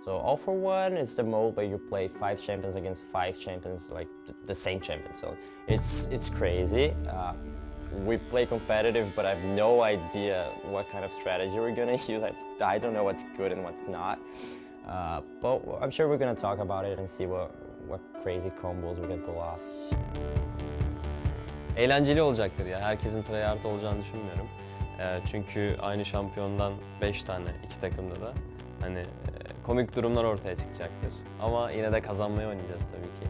So All for One is the mode where you play 5 champions against 5 champions, like the same champion. So it's crazy. We play competitive, but I have no idea what kind of strategy we're gonna use. I don't know what's good and what's not. But I'm sure we're gonna talk about it and see what crazy combos we can pull off. Eğlenceli olacaktır ya. Herkesin tryhard olacağını düşünmüyorum. Çünkü aynı şampiyondan 5 tane iki takımda da hani komik durumlar ortaya çıkacaktır. Ama yine de kazanmayı oynayacağız tabii ki.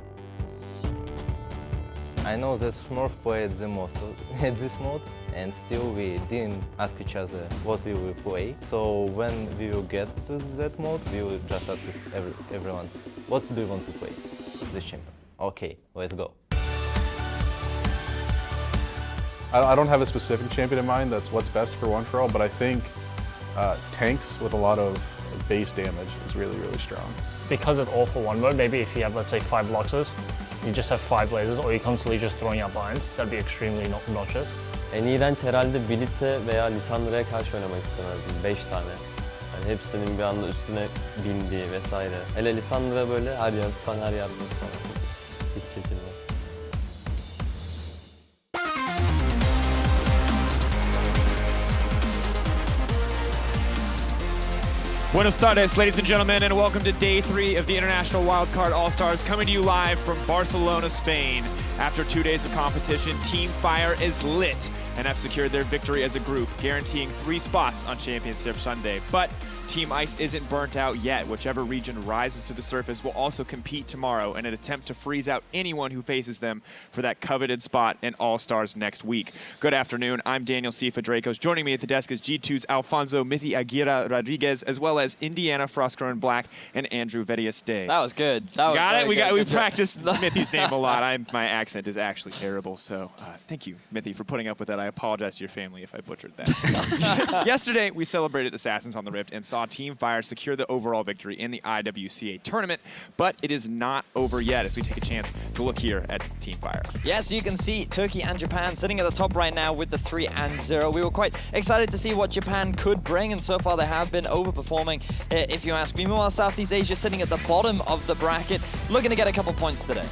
I know that Smurf played the most at this mode, and still we didn't ask each other what we will play. So when we will get to that mode, we will just ask everyone, what do you want to play this champion? Okay, let's go. I don't have a specific champion in mind that's what's best for one for all, but I think tanks with a lot of base damage is really, really strong. Because of All for One mode, maybe if you have, let's say, 5 Luxes, you just have 5 lasers, or you're constantly just throwing out binds, that'd be extremely obnoxious. En iğrenç herhalde Blitz'e veya Lissandra'ya karşı oynamak istemezdim. 5 tane. Yani hepsinin bir anda üstüne bindiği vesaire. Hele Lissandra böyle her yer stun, her yer buz falan. Hiç çekilmez. Buenos tardes, ladies and gentlemen, and welcome to Day 3 of the International Wildcard All-Stars, coming to you live from Barcelona, Spain. After 2 days of competition, Team Fire is lit and have secured their victory as a group, guaranteeing 3 spots on Championship Sunday. But Team Ice isn't burnt out yet. Whichever region rises to the surface will also compete tomorrow in an attempt to freeze out anyone who faces them for that coveted spot in All-Stars next week. Good afternoon, I'm Daniel Cifa Dracos. Joining me at the desk is G2's Alfonso Mithi Aguirre Rodriguez, as well as Indiana Frosker in black and Andrew Vedias Day. That was good. That was got it? We good practiced Mithi's name a lot. My accent is actually terrible, so thank you, Mithi, for putting up with that. I apologize to your family if I butchered that. Yesterday, we celebrated Assassins on the Rift and saw Team Fire secure the overall victory in the IWCA tournament, but it is not over yet as we take a chance to look here at Team Fire. Yeah, so you can see Turkey and Japan sitting at the top right now with the 3-0. We were quite excited to see what Japan could bring, and so far they have been overperforming, if you ask me. Meanwhile, Southeast Asia sitting at the bottom of the bracket, looking to get a couple points today.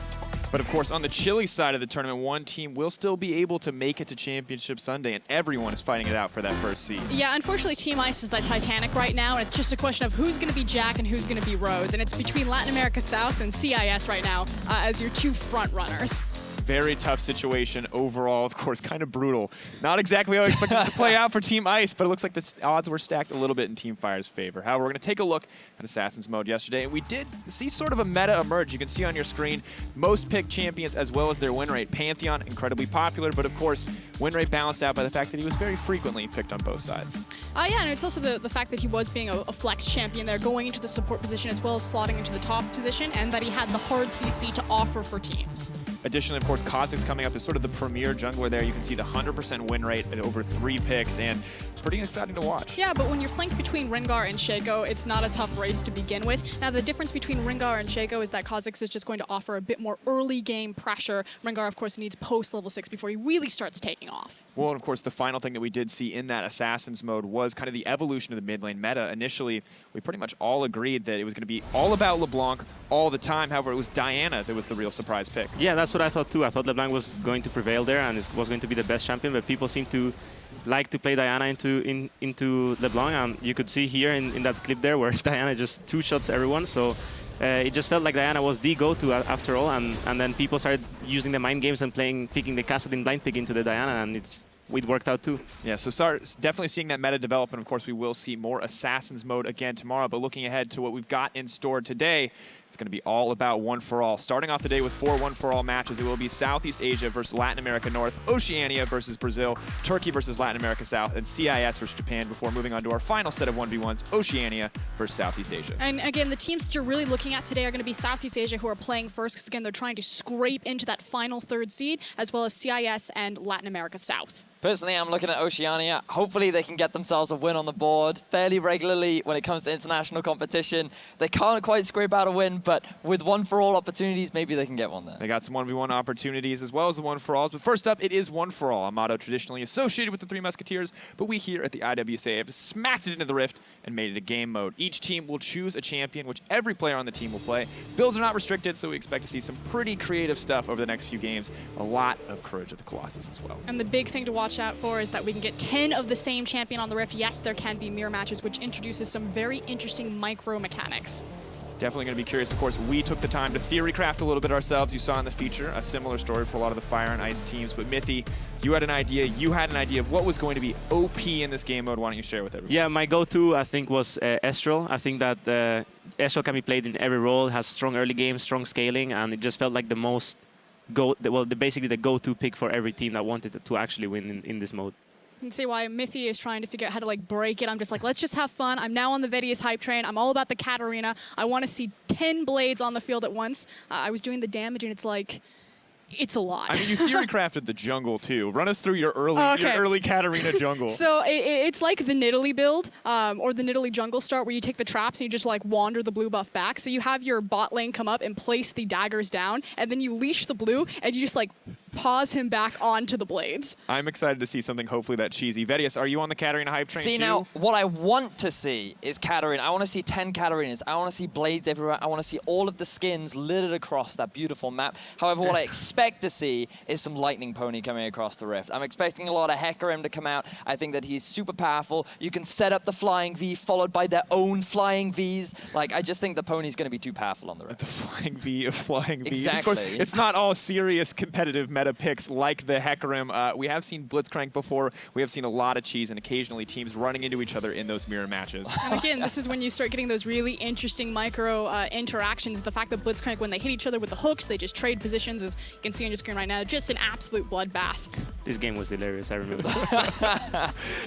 But of course, on the Chile side of the tournament, one team will still be able to make it to Championship Sunday, and everyone is fighting it out for that first seed. Yeah, unfortunately, Team Ice is the Titanic right now, and it's just a question of who's going to be Jack and who's going to be Rose. And it's between Latin America South and CIS right now as your 2 front runners. Very tough situation overall, of course, kind of brutal. Not exactly how I expected it to play out for Team Ice, but it looks like the odds were stacked a little bit in Team Fire's favor. However, we're going to take a look at Assassins mode yesterday, and we did see sort of a meta emerge. You can see on your screen most picked champions as well as their win rate. Pantheon, incredibly popular, but of course, win rate balanced out by the fact that he was very frequently picked on both sides. Yeah, and it's also the fact that he was being a flex champion there, going into the support position as well as slotting into the top position, and that he had the hard CC to offer for teams. Additionally, of course, Kha'Zix coming up as sort of the premier jungler there. You can see the 100% win rate at over 3 picks, and pretty exciting to watch. Yeah, but when you're flanked between Rengar and Shaco, it's not a tough race to begin with. Now, the difference between Rengar and Shaco is that Kha'Zix is just going to offer a bit more early game pressure. Rengar, of course, needs post level 6 before he really starts taking off. Well, and of course, the final thing that we did see in that Assassins mode was kind of the evolution of the mid lane meta. Initially, we pretty much all agreed that it was going to be all about LeBlanc all the time. However, it was Diana that was the real surprise pick. Yeah, that's what I thought too. I thought LeBlanc was going to prevail there and it was going to be the best champion, but people seem to like to play Diana into LeBlanc, and you could see here in that clip there where Diana just 2-shots everyone. So it just felt like Diana was the go-to after all, and then people started using the mind games and picking the Kassadin blind pick into the Diana, and it worked out too. Yeah, so definitely seeing that meta develop, and of course we will see more Assassins mode again tomorrow, but looking ahead to what we've got in store today, it's going to be all about one for all. Starting off the day with 4 one-for-all matches, it will be Southeast Asia versus Latin America North, Oceania versus Brazil, Turkey versus Latin America South, and CIS versus Japan before moving on to our final set of 1v1s, Oceania versus Southeast Asia. And again, the teams that you're really looking at today are going to be Southeast Asia, who are playing first, because again, they're trying to scrape into that final 3rd seed, as well as CIS and Latin America South. Personally, I'm looking at Oceania. Hopefully they can get themselves a win on the board fairly regularly when it comes to international competition. They can't quite scrape out a win, but with one-for-all opportunities, maybe they can get one there. They got some 1v1 opportunities as well as the one-for-alls. But first up, it is one-for-all, a motto traditionally associated with the Three Musketeers. But we here at the IWC have smacked it into the Rift and made it a game mode. Each team will choose a champion, which every player on the team will play. Builds are not restricted, so we expect to see some pretty creative stuff over the next few games. A lot of Courage of the Colossus as well. And the big thing to watch out for is that we can get 10 of the same champion on the Rift. Yes, there can be mirror matches, which introduces some very interesting micro mechanics. Definitely going to be curious. Of course, we took the time to theorycraft a little bit ourselves. You saw in the feature a similar story for a lot of the Fire and Ice teams. But Mithy, you had an idea. You had an idea of what was going to be OP in this game mode. Why don't you share with everyone? Yeah, my go-to, I think, was Estral. I think that Estral can be played in every role, has strong early game, strong scaling, and it just felt like the most basically the go-to pick for every team that wanted to actually win in this mode. You can see why Mithy is trying to figure out how to like break it. I'm just like, let's just have fun. I'm now on the Vedius hype train. I'm all about the Katarina. I want to see 10 blades on the field at once. I was doing the damage, and it's like, it's a lot. I mean, you theory crafted the jungle too. Run us through your early Katarina jungle. So it's like the Nidalee build, or the Nidalee jungle start, where you take the traps and you just like wander the blue buff back. So you have your bot lane come up and place the daggers down, and then you leash the blue and you just like pause him back onto the blades. I'm excited to see something hopefully that cheesy. Vedius, are you on the Katarina hype train See, too? now, what I want to see is Katarina. I want to see 10 Katarinas. I want to see blades everywhere. I want to see all of the skins littered across that beautiful map. However, what I expect to see is some Lightning Pony coming across the Rift. I'm expecting a lot of FLICKR to come out. I think that he's super powerful. You can set up the Flying V followed by their own Flying Vs. Like, I just think the Pony's going to be too powerful on the Rift. The Flying V of Flying V. Exactly. Of course, it's not all serious competitive meta picks like the FLICKR. We have seen Blitzcrank before. We have seen a lot of cheese and occasionally teams running into each other in those mirror matches. And again, this is when you start getting those really interesting micro interactions. The fact that Blitzcrank, when they hit each other with the hooks, they just trade positions, as you can see on your screen right now. Just an absolute bloodbath. This game was hilarious, I remember.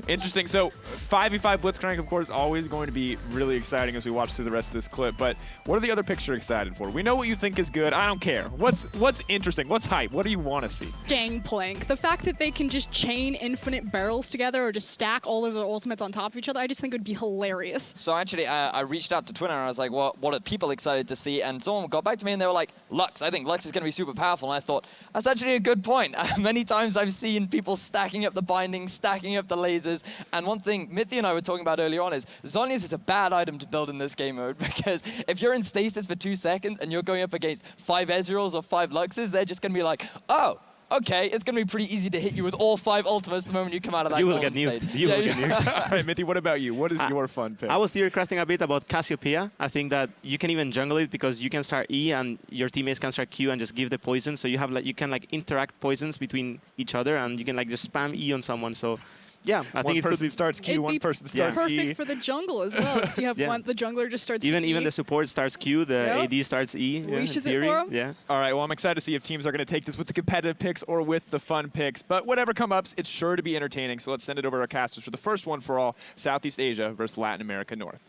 Interesting. So 5v5 Blitzcrank, of course, always going to be really exciting as we watch through the rest of this clip. But what are the other picks you're excited for? We know what you think is good. I don't care. What's interesting? What's hype? What do you want to see? Gangplank. The fact that they can just chain infinite barrels together or just stack all of their ultimates on top of each other, I just think would be hilarious. So actually, I reached out to Twitter and I was like, well, what are people excited to see? And someone got back to me and they were like, Lux. I think Lux is going to be super powerful. And I thought, that's actually a good point. Many times I've seen people stacking up the bindings, stacking up the lasers. And one thing Mithy and I were talking about earlier on is Zhonya's is a bad item to build in this game mode, because if you're in stasis for 2 seconds and you're going up against 5 Ezreals or 5 Luxes, they're just going to be like, oh, okay, it's going to be pretty easy to hit you with all 5 ultimates the moment you come out of that You will get nuked. You will get nuked. All right, Mithy, what about you? What is your fun pick? I was theory crafting a bit about Cassiopeia. I think that you can even jungle it because you can start E and your teammates can start Q and just give the poison. So you have you can interact poisons between each other and you can just spam E on someone. So yeah, I think one person starts Q, one person starts E. Perfect for the jungle as well, because you have the jungler just starts even E. the support starts Q, the AD starts E. Leashes it for him. Yeah. All right, well, I'm excited to see if teams are going to take this with the competitive picks or with the fun picks. But whatever comes up, it's sure to be entertaining. So let's send it over to our casters for the first one for all, Southeast Asia versus Latin America North.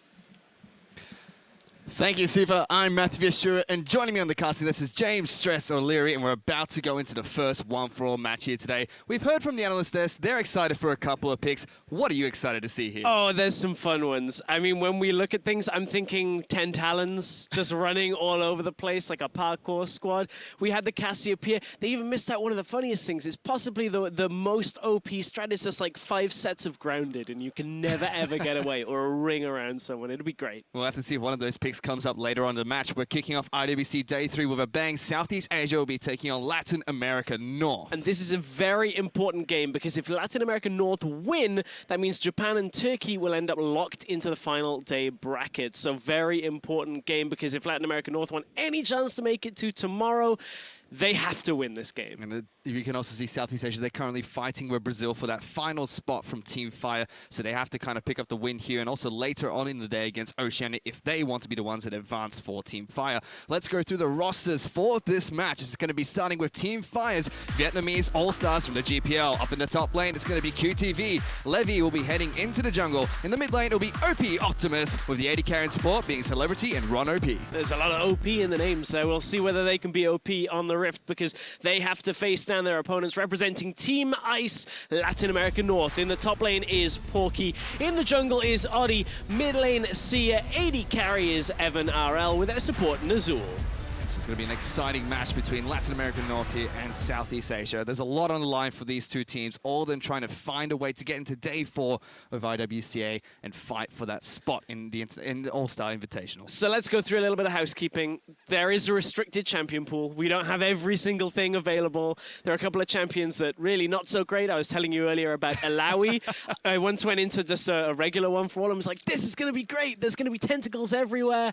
Thank you, Siva. I'm Matthew Stewart, and joining me on the casting list is James Stress O'Leary, and we're about to go into the first one-for-all match here today. We've heard from the analyst desk. They're excited for a couple of picks. What are you excited to see here? Oh, there's some fun ones. I mean, when we look at things, I'm thinking 10 Talons just running all over the place like a parkour squad. We had the Cassiopeia. They even missed out one of the funniest things. It's possibly the most OP strat is just like 5 sets of grounded, and you can never, ever get away, or a ring around someone. It'll be great. We'll have to see if one of those picks comes up later on in the match. We're kicking off IWC Day 3 with a bang. Southeast Asia will be taking on Latin America North. And this is a very important game, because if Latin America North win, that means Japan and Turkey will end up locked into the final day bracket. So very important game, because if Latin America North want any chance to make it to tomorrow, they have to win this game. And you can also see Southeast Asia, they're currently fighting with Brazil for that final spot from Team Fire, so they have to kind of pick up the win here, and also later on in the day against Oceania if they want to be the ones that advance for Team Fire. Let's go through the rosters for this match. It's going to be starting with Team Fire's Vietnamese All-Stars from the GPL. Up in the top lane, it's going to be QTV. Levy will be heading into the jungle. In the mid lane, it'll be OP Optimus, with the AD carry support being Celebrity and Ron OP. There's a lot of OP in the names there. We'll see whether they can be OP on the the rift because they have to face down their opponents representing Team Ice Latin America North. In the top lane is Porky. In the jungle is Oddie. Mid lane, Sia. AD carry is Evan RL with their support Nazul. This is going to be an exciting match between Latin America North here and Southeast Asia. There's a lot on the line for these two teams, all of them trying to find a way to get into day 4 of IWCA and fight for that spot in the All-Star Invitational. So let's go through a little bit of housekeeping. There is a restricted champion pool. We don't have every single thing available. There are a couple of champions that really not so great. I was telling you earlier about Alawi. I once went into just a regular one for all and was like, this is going to be great. There's going to be tentacles everywhere.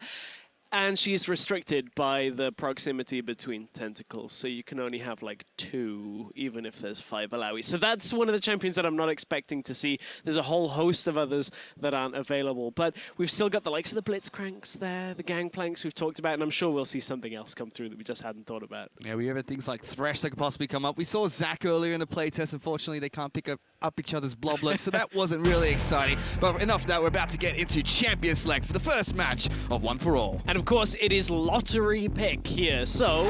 And she's restricted by the proximity between tentacles, so you can only have like 2, even if there's 5 Alawi. So that's one of the champions that I'm not expecting to see. There's a whole host of others that aren't available, but we've still got the likes of the Blitzcranks there, the Gangplanks we've talked about, and I'm sure we'll see something else come through that we just hadn't thought about. Yeah, we have things like Thresh that could possibly come up. We saw Zach earlier in the playtest. Unfortunately, they can't pick up each other's bloblets, so that wasn't really exciting. But enough of that, we're about to get into Champion Select for the first match of One for All. And of course, it is lottery pick here. So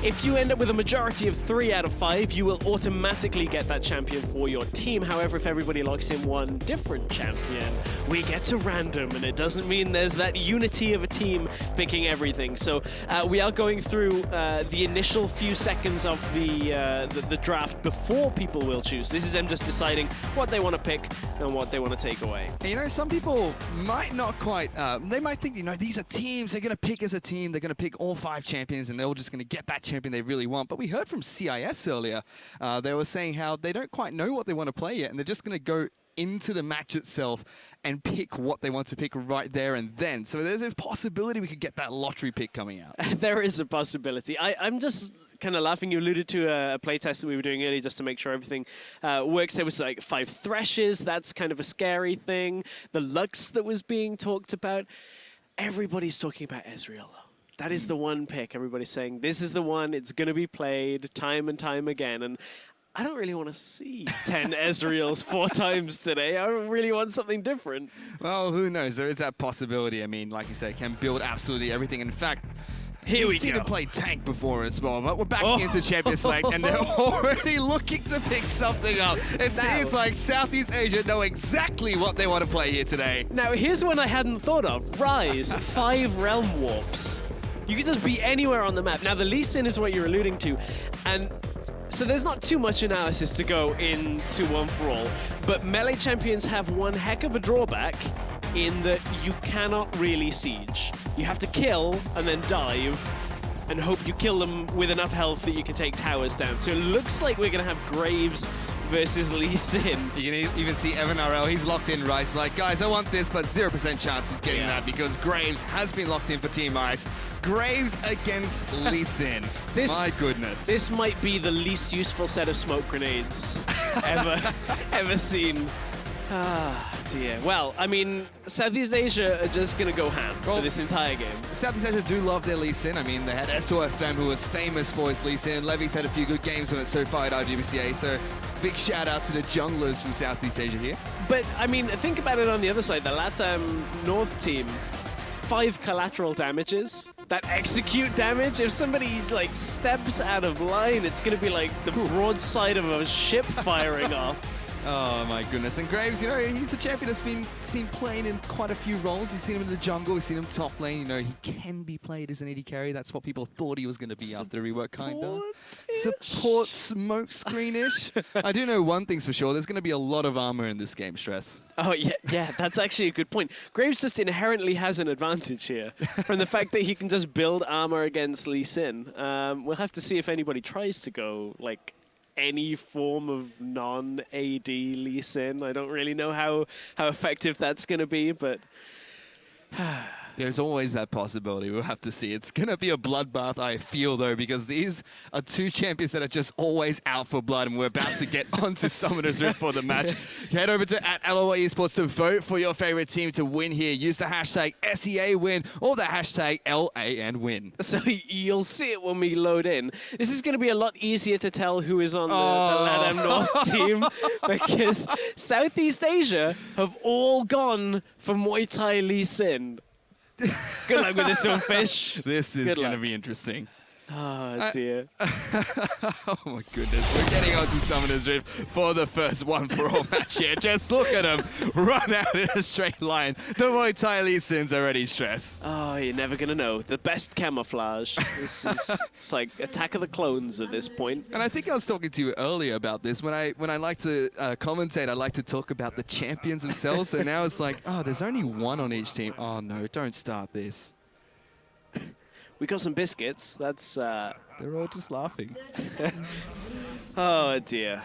if you end up with a majority of 3 out of 5, you will automatically get that champion for your team. However, if everybody locks in one different champion, we get to random, and it doesn't mean there's that unity of a team picking everything. So we are going through the initial few seconds of the draft before people will choose. This is them just deciding what they want to pick and what they want to take away. And, you know, some people might not quite, they might think, you know, these are teams, they're going to pick as a team, they're going to pick all 5 champions, and they're all just going to get that champion they really want. But we heard from CIS earlier, they were saying how they don't quite know what they want to play yet, and they're just going to go into the match itself and pick what they want to pick right there and then. So there's a possibility we could get that lottery pick coming out. There is a possibility. I'm just kind of laughing. You alluded to a playtest that we were doing earlier just to make sure everything works. There was like 5 Threshes. That's kind of a scary thing. The Lux that was being talked about. Everybody's talking about Ezreal. That is the one pick. Everybody's saying, this is the one. It's going to be played time and time again. And I don't really want to see 10 Ezreals 4 times today. I really want something different. Well, who knows? There is that possibility. I mean, like you said, can build absolutely everything. In fact, we've seen him play tank before as well, but we're back into Champion Select, and they're already looking to pick something up. It seems like Southeast Asia know exactly what they want to play here today. Now, here's one I hadn't thought of. Rise, 5 Realm Warps. You can just be anywhere on the map. Now, the Lee Sin is what you're alluding to, and so there's not too much analysis to go into One for All, but melee champions have one heck of a drawback in that you cannot really siege. You have to kill and then dive and hope you kill them with enough health that you can take towers down. So it looks like we're going to have Graves versus Lee Sin. You can even see Evan RL, he's locked in. Rice like, guys, I want this, but 0% chance he's getting that because Graves has been locked in for Team Ice. Graves against Lee Sin. My goodness. This might be the least useful set of smoke grenades ever seen. Ah, dear. Well, I mean, Southeast Asia are just going to go ham for this entire game. Southeast Asia do love their Lee Sin. I mean, they had SOFM, who was famous for his Lee Sin. Levy's had a few good games on it so far at IWCA, so big shout out to the junglers from Southeast Asia here. But, I mean, think about it on the other side. The LATAM North team, 5 collateral damages. That execute damage, if somebody, like, steps out of line, it's going to be like the broadside of a ship firing off. Oh my goodness. And Graves, you know, he's a champion that's been seen playing in quite a few roles. We've seen him in the jungle, we've seen him top lane. You know, he can be played as an AD carry. That's what people thought he was going to be after the rework, kind of. Support smoke screen-ish. I do know one thing's for sure. There's going to be a lot of armor in this game, Stress. Oh, yeah, that's actually a good point. Graves just inherently has an advantage here from the fact that he can just build armor against Lee Sin. We'll have to see if anybody tries to go, like, any form of non-AD Lee Sin. I don't really know how effective that's going to be, but there's always that possibility. We'll have to see. It's going to be a bloodbath, I feel, though, because these are 2 champions that are just always out for blood, and we're about to get onto Summoner's Rift for the match. Head over to @LOA Esports to vote for your favorite team to win here. Use the hashtag SEAWin or the hashtag LANWin. So you'll see it when we load in. This is going to be a lot easier to tell who is on the LATAM North team because Southeast Asia have all gone for Muay Thai Lee Sin. Good luck with this one, Fish. This is going to be interesting. Oh, dear. Oh, my goodness. We're getting on to Summoner's Rift for the first one-for-all match here. Just look at him run out in a straight line. The Muay Thai Lee Sin's already stressed. Oh, you're never going to know. The best camouflage. This is it's like Attack of the Clones at this point. And I think I was talking to you earlier about this. When I like to commentate, I like to talk about the champions themselves. So now it's like, oh, there's only one on each team. Oh, no, don't start this. We got some biscuits. That's... They're all just laughing. Oh, dear.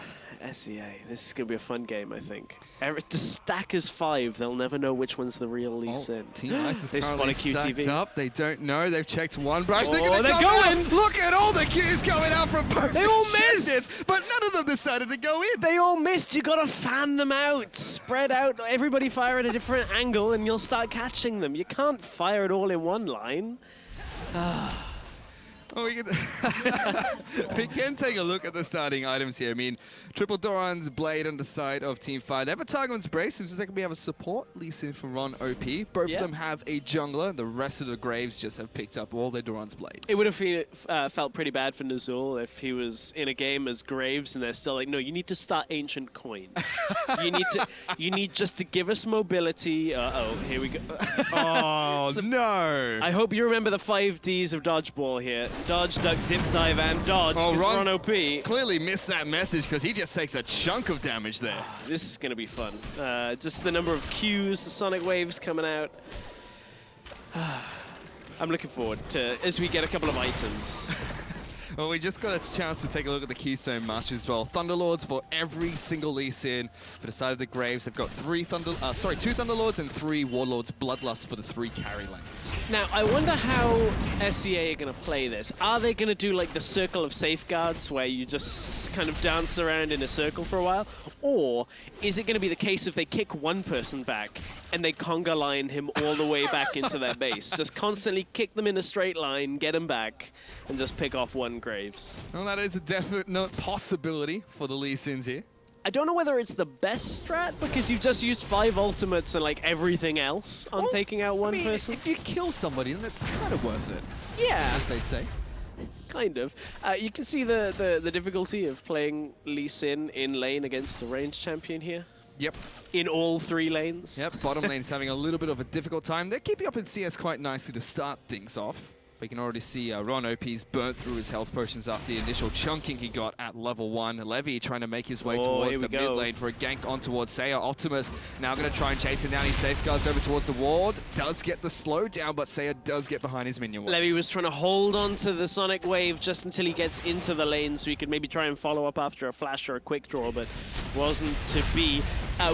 SEA. This is going to be a fun game, I think. To stack as 5, they'll never know which one's the real Lee Sin. Team Ice is They currently spot a QTV. stacked up. They don't know. They've checked one brush. Oh, They're going to they're go going. out. Look at all the Qs coming out from both. They all missed. missed. But none of them decided to go in. They all missed. You got to fan them out. Spread out. Everybody fire at a different angle and you'll start catching them. You can't fire it all in one line. Oh, we can take a look at the starting items here. I mean, Triple Doran's Blade on the side of Team Fire. They have a Targon's Brace, seems like we have a support, Lee Sin from Ron OP. Both of them have a jungler. The rest of the Graves just have picked up all their Doran's Blades. It would have felt pretty bad for Nazul if he was in a game as Graves and they're still like, no, you need to start Ancient Coin. you need just to give us mobility. Uh-oh, here we go. Oh, no. I hope you remember the 5 Ds of Dodgeball here. Dodge, duck, dip, dive, and dodge. Oh, Ron OP clearly missed that message because he just takes a chunk of damage there. This is going to be fun. Just the number of Qs, the sonic waves coming out. I'm looking forward to as we get a couple of items. Well, we just got a chance to take a look at the Keystone Masters as well. Thunderlords for every single Lee Sin. For the side of the Graves, they've got 2 Thunderlords and 3 Warlords Bloodlust for the 3 carry lanes. Now, I wonder how SEA are going to play this. Are they going to do like the circle of safeguards where you just kind of dance around in a circle for a while? Or is it going to be the case if they kick one person back and they conga line him all the way back into their base? Just constantly kick them in a straight line, get them back, and just pick off one Graves. Well, that is a definite possibility for the Lee Sins here. I don't know whether it's the best strat because you've just used 5 ultimates and like everything else on taking out one person. If you kill somebody, then that's kind of worth it. Yeah. As they say. Kind of. You can see the difficulty of playing Lee Sin in lane against a ranged champion here. Yep. In all 3 lanes. Yep, bottom lane is having a little bit of a difficult time. They're keeping up in CS quite nicely to start things off. We can already see Ron OP's burnt through his health potions after the initial chunking he got at level 1. Levy trying to make his way towards the mid lane for a gank on towards Saya. Optimus now going to try and chase him down. He safeguards over towards the ward. Does get the slow down, but Saya does get behind his minion wave. Levy was trying to hold on to the Sonic Wave just until he gets into the lane so he could maybe try and follow up after a flash or a quick draw, but wasn't to be.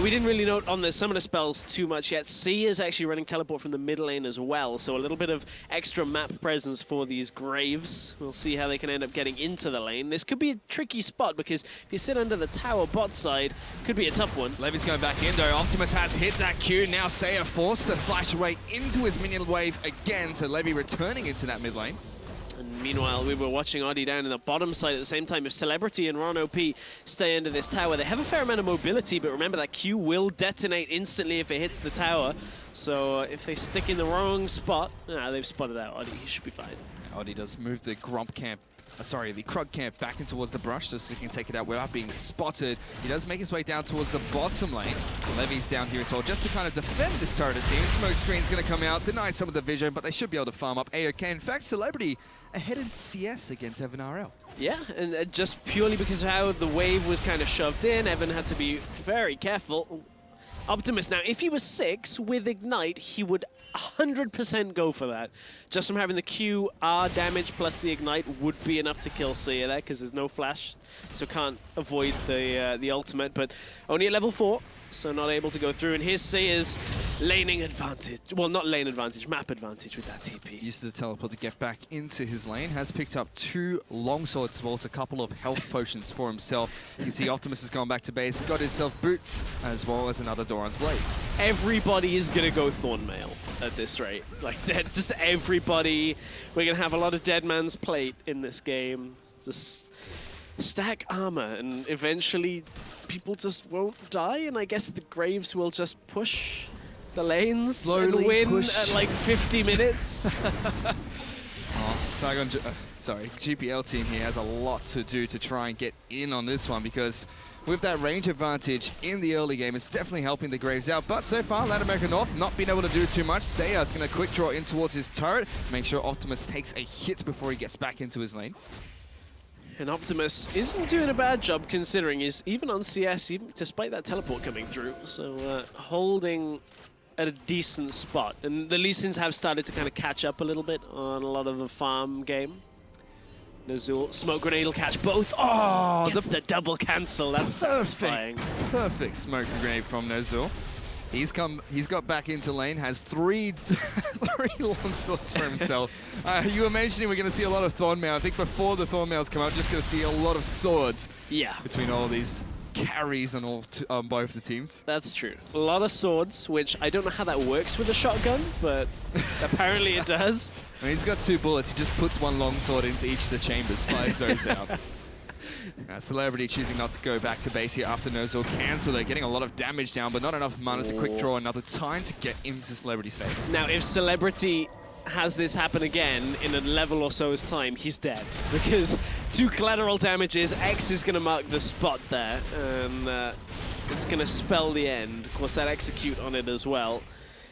We didn't really note on the summoner spells too much yet. C is actually running teleport from the mid lane as well, so a little bit of extra map presence for these Graves. We'll see how they can end up getting into the lane. This could be a tricky spot because if you sit under the tower bot side, could be a tough one. Levy's going back in though. Optimus has hit that Q. Now Saya forced to flash away into his minion wave again, so Levy returning into that mid lane. And meanwhile, we were watching Oddie down in the bottom side at the same time. If Celebrity and Ron OP stay under this tower, they have a fair amount of mobility, but remember that Q will detonate instantly if it hits the tower. So if they stick in the wrong spot, they've spotted out Oddie. He should be fine. Oddie does move the Grump camp. The Krug camp back in towards the brush just so he can take it out without being spotted. He does make his way down towards the bottom lane. Levy's down here as well just to kind of defend this turret it seems. Smoke screen's going to come out, deny some of the vision, but they should be able to farm up AOK. In fact, Celebrity ahead in CS against Evan RL. Yeah, and just purely because of how the wave was kind of shoved in, Evan had to be very careful. Optimus now, if he was 6 with Ignite, he would 100% go for that. Just from having the QR damage plus the Ignite would be enough to kill Sia there because there's no flash, so can't avoid the ultimate, but only at level 4, so not able to go through. And here's Sia's laning advantage. Well, not lane advantage, map advantage with that TP. Used the teleport to get back into his lane, has picked up 2 longswords as well as a couple of health potions for himself. You can see Optimus has gone back to base, got himself boots, as well as another Doran's Blade. Everybody is going to go Thornmail at this rate. Like, just everybody. We're going to have a lot of Dead Man's Plate in this game. Just stack armor, and eventually people just won't die, and I guess the Graves will just push the lanes slowly and win push at like 50 minutes. GPL team here has a lot to do to try and get in on this one, because with that range advantage in the early game, it's definitely helping the Graves out. But so far, Latin America North not being able to do too much. Seiya's going to quick draw in towards his turret, make sure Optimus takes a hit before he gets back into his lane. And Optimus isn't doing a bad job, considering he's even on CS, even despite that teleport coming through. So holding at a decent spot. And the Lee Sins have started to kind of catch up a little bit on a lot of the farm game. Nazul, smoke grenade will catch both. Oh, that's the double cancel. That's satisfying. Perfect smoke grenade from Nazul. He's got back into lane, has three long swords for himself. You were mentioning we're going to see a lot of Thornmail. I think before the Thornmails come out, just going to see a lot of swords. Yeah. Between all these carries on both the teams. That's true. A lot of swords, which I don't know how that works with a shotgun, but apparently it does. I mean, he's got 2 bullets. He just puts 1 long sword into each of the chambers, fires those out. Celebrity choosing not to go back to base here after Nozul cancel. They're getting a lot of damage down, but not enough mana to quick draw another time to get into Celebrity's face. Now, if Celebrity has this happen again in a level or so's time, he's dead. Because 2 collateral damages, X is going to mark the spot there, and it's going to spell the end. Of course, that execute on it as well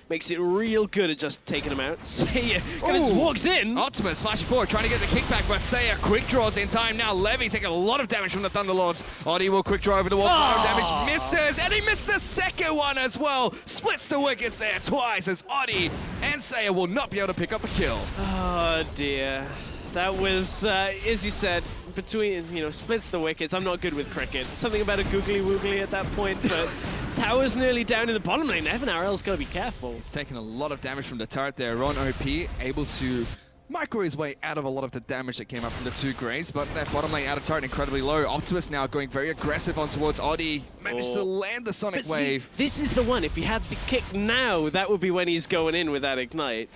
makes it real good at just taking him out. Seiya just walks in. Optimus flashing forward, trying to get the kickback, but Seiya quick draws in time. Now Levy taking a lot of damage from the Thunderlords. Oddie will quick draw over the wall. Damage misses, and he missed the second one as well. Splits the wickets there twice as Oddie and Seiya will not be able to pick up a kill. Oh dear. That was, as you said, between, splits the wickets. I'm not good with cricket. Something about a googly woogly at that point, but tower's nearly down in the bottom lane. Evan RL's got to be careful. He's taking a lot of damage from the turret there. Ron OP able to micro his way out of a lot of the damage that came up from the 2 Grays, but that bottom lane out of turret incredibly low. Optimus now going very aggressive on towards Oddie. Managed to land the Sonic Wave. See, this is the one. If he had the kick now, that would be when he's going in with that Ignite.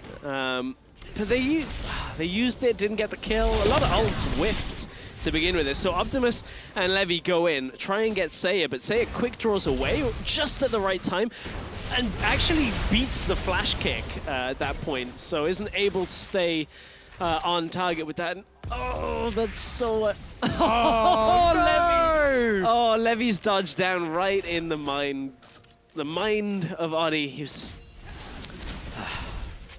But they used it, didn't get the kill. A lot of ults whiffed to begin with this. So Optimus and Levy go in, try and get Seiya, but Seiya quick draws away just at the right time and actually beats the flash kick at that point. So isn't able to stay on target with that. Oh, that's so... Levy! Oh, Levy's dodged down right in the mind of Oddie. He was...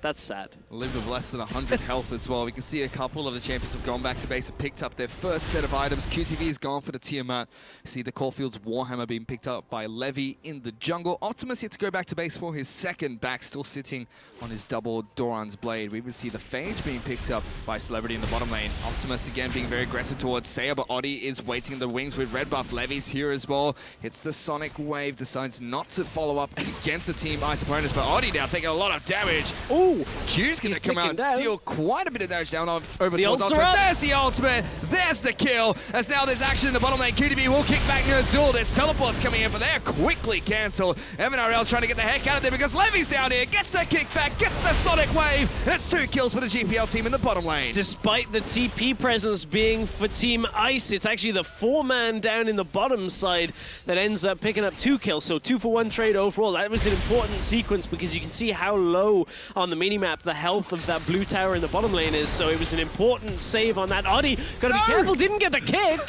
That's sad. Lived with less than 100 health as well. We can see a couple of the champions have gone back to base and picked up their first set of items. QTV's gone for the Tiamat. You see the Caulfield's Warhammer being picked up by Levy in the jungle. Optimus yet to go back to base for his second back, still sitting on his double Doran's Blade. We would see the Phage being picked up by Celebrity in the bottom lane. Optimus again being very aggressive towards Seiya, but Oddie is waiting in the wings with red buff. Levy's here as well. Hits the Sonic Wave, decides not to follow up against the Team Ice opponents, but Oddie now taking a lot of damage. Ooh, Q's going to come out and deal quite a bit of damage down over towards Optimus. There's the ultimate. There's the kill. As now there's action in the bottom lane. QTV will kick back near Azul. There's teleports coming in, but they're quickly cancelled. Evan RL's trying to get the heck out of there because Levy's down here. Gets the kickback, gets the Sonic Wave. And it's 2 kills for the GPL team in the bottom lane. Despite the TP presence being for Team Ice, it's actually the 4-man down in the bottom side that ends up picking up 2 kills. So 2-for-1 trade overall. That was an important sequence because you can see how low on the minimap the health of that blue tower in the bottom lane is. So it was an important save on that. Oddie, gotta be careful, didn't get the kick.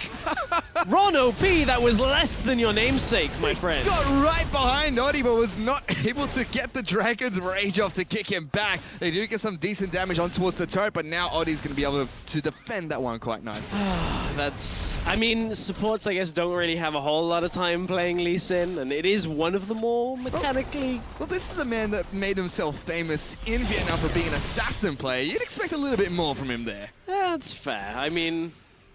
Ron OP, that was less than your namesake, my friend. Got right behind Oddie, but was not able to get the Dragon's Rage off to kick him back. They do get some decent damage on towards the turret, but now Oddie's gonna be able to defend that one quite nicely. I mean, supports, I guess, don't really have a whole lot of time playing Lee Sin, and it is one of the more mechanically... Well, this is a man that made himself famous in Vietnam for being an assassin player. You'd expect a little bit more from him there. That's fair. I mean,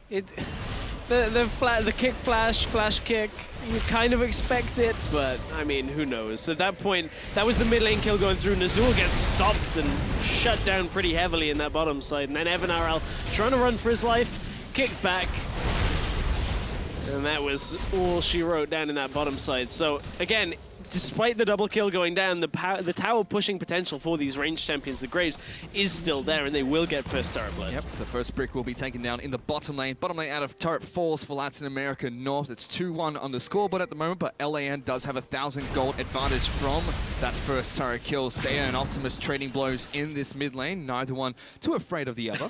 the kick flash kick, you kind of expect it, but I mean, who knows? At that point, that was the mid lane kill going through. Nazul gets stopped and shut down pretty heavily in that bottom side, and then Evan RL trying to run for his life, kick back, and that was all she wrote down in that bottom side. So again, despite the double kill going down, the tower pushing potential for these ranged champions, the Graves, is still there, and they will get first turret blood. Yep, the first brick will be taken down in the bottom lane. Bottom lane out of turret falls for Latin America North. It's 2-1 on the scoreboard at the moment, but LAN does have 1,000 gold advantage from that first turret kill. Seiya and Optimus trading blows in this mid lane, neither one too afraid of the other.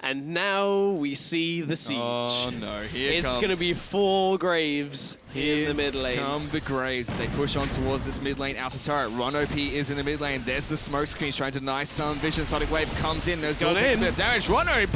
And now we see the siege. Oh no, here it's going to be 4 Graves in the mid lane. Come the Graves. They push on towards this mid lane outer turret. Ron OP is in the mid lane. There's the smoke screen trying to deny some vision. Sonic Wave comes in. There's a bit of damage. Ron OP,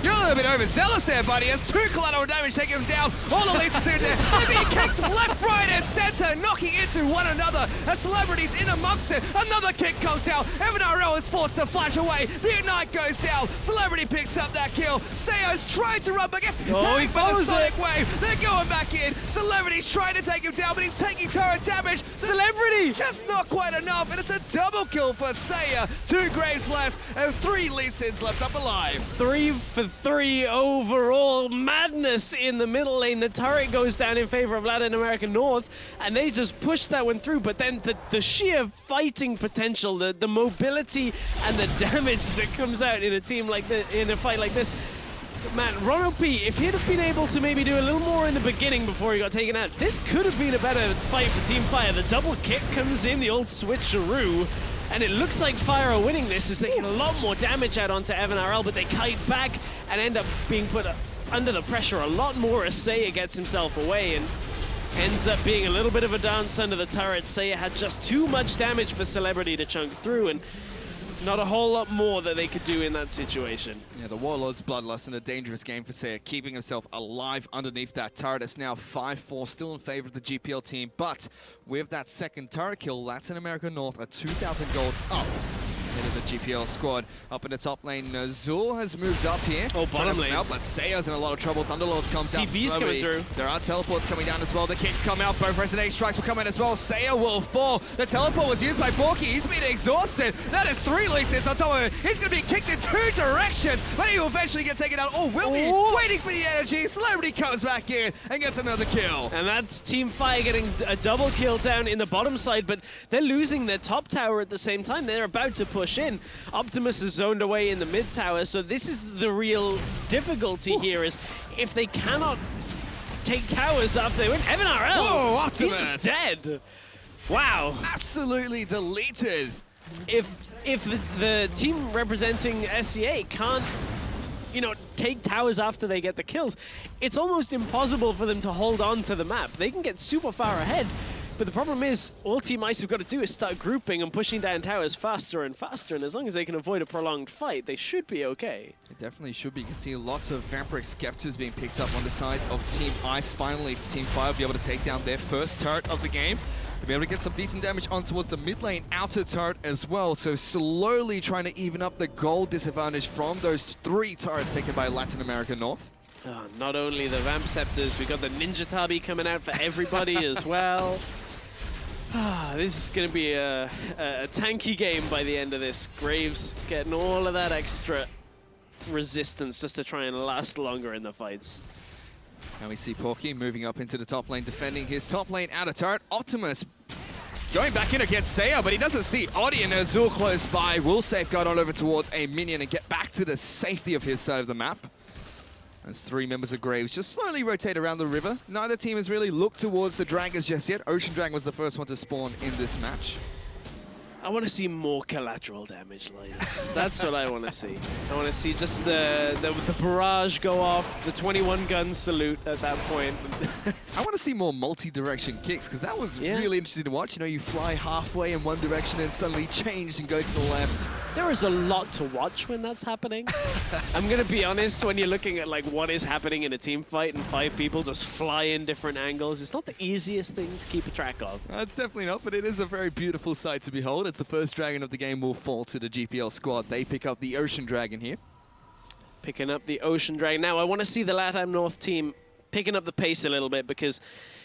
you're a little bit overzealous there, buddy. Has 2 collateral damage taking him down. All the leads are there. They're being kicked left, right, and center, knocking into one another. A celebrity's in amongst it. Another kick comes out. FLICKR is forced to flash away. The ignite goes down. Celebrity picks up that kill. Seiya's trying to run, but gets tagged by the Sonic Wave. They're going back in. Celebrity's trying to take him down, but he's taking turret damage. Celebrity! Just not quite enough, and it's a double kill for Seiya. 2 Graves left, and 3 Lee Sins left up alive. 3 for 3 overall. Madness in the middle lane. The turret goes down in favor of Latin America North, and they just pushed that one through, but then the sheer fighting potential, the mobility and the damage that comes out in a team like this, in a fight like this. Man, Ron OP, if he'd have been able to maybe do a little more in the beginning before he got taken out, this could have been a better fight for Team Fire. The double kick comes in, the old switcheroo, and it looks like Fire are winning this as they get a lot more damage out onto FLICKR, but they kite back and end up being put under the pressure a lot more as Seiya gets himself away and ends up being a little bit of a dance under the turret. Seiya had just too much damage for Celebrity to chunk through, and not a whole lot more that they could do in that situation. Yeah, the Warlord's Bloodlust in a dangerous game for Seiya, keeping himself alive underneath that turret. It's now 5-4, still in favor of the GPL team, but with that second turret kill, Latin America North are 2,000 gold up ahead of the GPL squad. Up in the top lane, Zul has moved up here. Oh, bottom lane. Out, but Seiya's in a lot of trouble. Thunderlords comes out. TV's coming through. There are teleports coming down as well. The kicks come out. Both Resident strikes will come in as well. Seiya will fall. The teleport was used by Borky. He's been exhausted. That is 3 Lee Sins on top of it. He's going to be kicked in 2 directions, but he will eventually get taken out. Oh, will he? Waiting for the energy. Celebrity comes back in and gets another kill. And that's Team Fire getting a double kill down in the bottom side, but they're losing their top tower at the same time. They're about to push in. Optimus is zoned away in the mid tower, so this is the real difficulty here, is if they cannot take towers after they win. FLICKR, whoa, Optimus! He's just dead. Wow. Absolutely deleted. If the team representing SCA can't, you know, take towers after they get the kills, it's almost impossible for them to hold on to the map. They can get super far ahead, but the problem is all Team Ice have got to do is start grouping and pushing down towers faster and faster, and as long as they can avoid a prolonged fight, they should be okay. It definitely should be. You can see lots of Vampiric Scepters being picked up on the side of Team Ice. Finally, Team Fire will be able to take down their first turret of the game. They'll be able to get some decent damage on towards the mid lane outer turret as well. So slowly trying to even up the gold disadvantage from those 3 turrets taken by Latin America North. Not only the Vamp Scepters, we got the Ninja Tabi coming out for everybody as well. This is going to be a tanky game by the end of this. Graves getting all of that extra resistance just to try and last longer in the fights. Now we see Porky moving up into the top lane, defending his top lane outer turret. Optimus going back in against Seiya, but he doesn't see Audi and Azul close by. Will safeguard on over towards a minion and get back to the safety of his side of the map. As 3 members of Graves just slowly rotate around the river. Neither team has really looked towards the Dragons just yet. Ocean Dragon was the first one to spawn in this match. I want to see more collateral damage lineups. That's what I want to see. I want to see just the barrage go off, the 21 gun salute at that point. I want to see more multi-direction kicks, because that was really interesting to watch. You know, you fly halfway in one direction and suddenly change and go to the left. There is a lot to watch when that's happening. I'm going to be honest, when you're looking at like what is happening in a team fight and 5 people just fly in different angles, it's not the easiest thing to keep a track of. It's definitely not, but it is a very beautiful sight to behold. It's the first dragon of the game will fall to the GPL squad. They pick up the Ocean Dragon here. Picking up the Ocean Dragon. Now, I want to see the LATAM North team picking up the pace a little bit, because,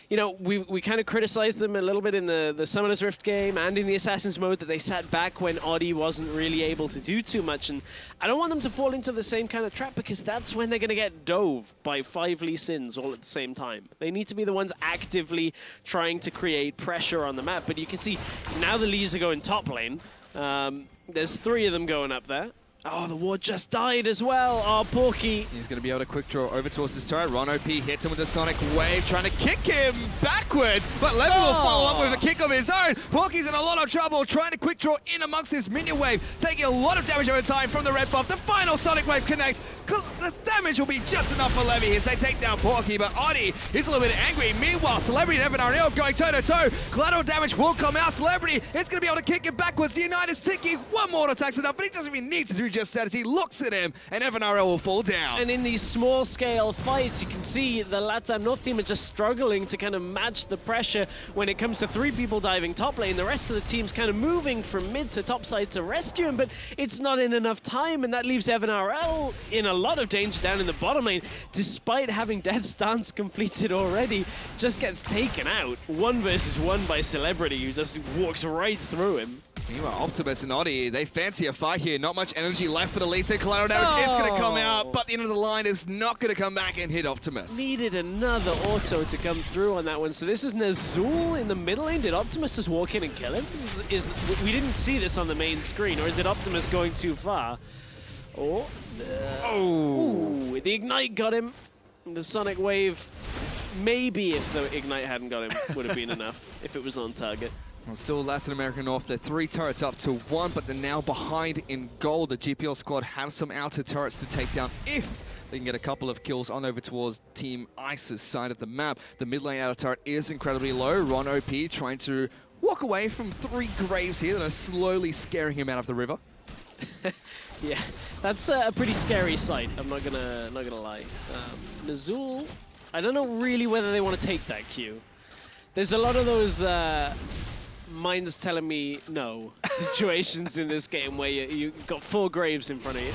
you know, we kind of criticized them a little bit in the Summoner's Rift game and in the Assassin's mode that they sat back when Audi wasn't really able to do too much. And I don't want them to fall into the same kind of trap, because that's when they're going to get dove by 5 Lee Sins all at the same time. They need to be the ones actively trying to create pressure on the map. But you can see now the Lees are going top lane. There's 3 of them going up there. Oh, the ward just died as well. Oh, Porky. He's going to be able to quick draw over towards his turret. Ron OP hits him with the Sonic Wave, trying to kick him backwards, but Levy will follow up with a kick of his own. Porky's in a lot of trouble, trying to quick draw in amongst his minion wave, taking a lot of damage over time from the red buff. The final Sonic Wave connects. The damage will be just enough for Levy as they take down Porky, but Oddie is a little bit angry. Meanwhile, Celebrity and FLICKR going toe-to-toe. Collateral damage will come out. Celebrity is going to be able to kick him backwards. The Unite is ticking. One more attack's enough, but he doesn't even need to do just that as he looks at him, and FLICKR will fall down. And in these small-scale fights, you can see the LATAM North team are just struggling to kind of match the pressure when it comes to 3 people diving top lane. The rest of the team's kind of moving from mid to top side to rescue him, but it's not in enough time, and that leaves FLICKR in a lot of danger down in the bottom lane. Despite having Death's Dance completed already, just gets taken out. 1 versus 1 by Celebrity, who just walks right through him. Meanwhile, Optimus and Oddie, they fancy a fight here. Not much energy left for the Lee Sin. Collateral damage is going to come out, but the end of the line is not going to come back and hit Optimus. Needed another auto to come through on that one. So this is Nazul in the middle lane. Did Optimus just walk in and kill him? We didn't see this on the main screen, or is it Optimus going too far? Oh, the Ignite got him. The Sonic Wave, maybe if the Ignite hadn't got him, would have been enough if it was on target. Well, still Latin American North, they're 3 turrets up to 1, but they're now behind in gold. The GPL squad have some outer turrets to take down if they can get a couple of kills on over towards Team Ice's side of the map. The mid lane outer turret is incredibly low. Ron OP trying to walk away from 3 graves here that are slowly scaring him out of the river. Yeah, that's a pretty scary sight. I'm not gonna lie. Nazul, I don't know really whether they want to take that Q. There's a lot of those minds telling me no situations in this game where you got 4 graves in front of you.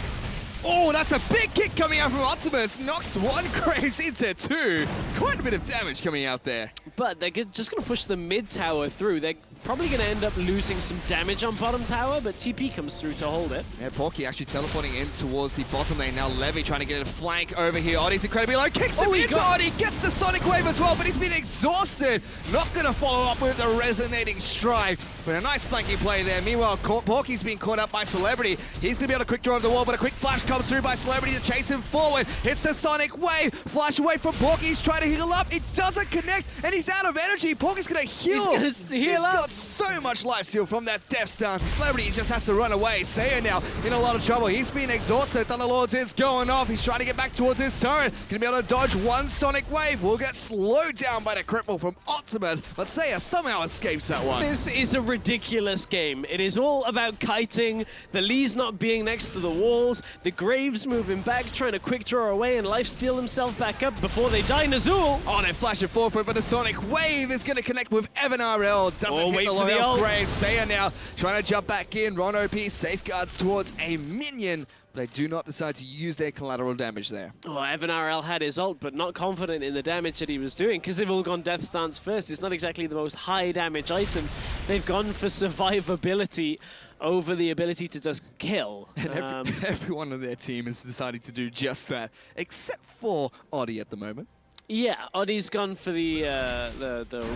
Oh, that's a big kick coming out from Optimus. Knocks 1 Graves into 2. Quite a bit of damage coming out there. But they're just going to push the mid tower through. They're probably going to end up losing some damage on bottom tower, but TP comes through to hold it. Yeah, Porky actually teleporting in towards the bottom lane. Now Levy trying to get a flank over here. Oddie's incredibly low. Kicks him into Oddie. Gets the Sonic Wave as well, but he's been exhausted. Not going to follow up with the resonating strike. But a nice flanking play there. Meanwhile, Porky's being caught up by Celebrity. He's going to be able to quick draw over the wall, but a quick flash comes through by Celebrity to chase him forward. Hits the Sonic Wave. Flash away from Porky. He's trying to heal up. It doesn't connect, and he's out of energy. Porky's going to heal. He's heal up. He's got so much life steal from that death stance. Celebrity just has to run away. Seiya now in a lot of trouble. He's been exhausted. Thunderlords is going off. He's trying to get back towards his turret. Going to be able to dodge 1 Sonic Wave. Will get slowed down by the cripple from Optimus, but Seiya somehow escapes that one. This is a ridiculous game. It is all about kiting, the Lees not being next to the walls, the Graves moving back, trying to quick draw away and lifesteal himself back up before they die. Nazul! Oh, they flash it forward, but the Sonic Wave is going to connect with FLICKR. Doesn't hit the low health Graves. Seiya now trying to jump back in. Ron OP safeguards towards a minion. They do not decide to use their collateral damage there. Well, FLICKR had his ult, but not confident in the damage that he was doing, because they've all gone Death Stance first. It's not exactly the most high damage item. They've gone for survivability over the ability to just kill. And everyone on their team has decided to do just that, except for Oddie at the moment. Yeah, Oddie's gone for the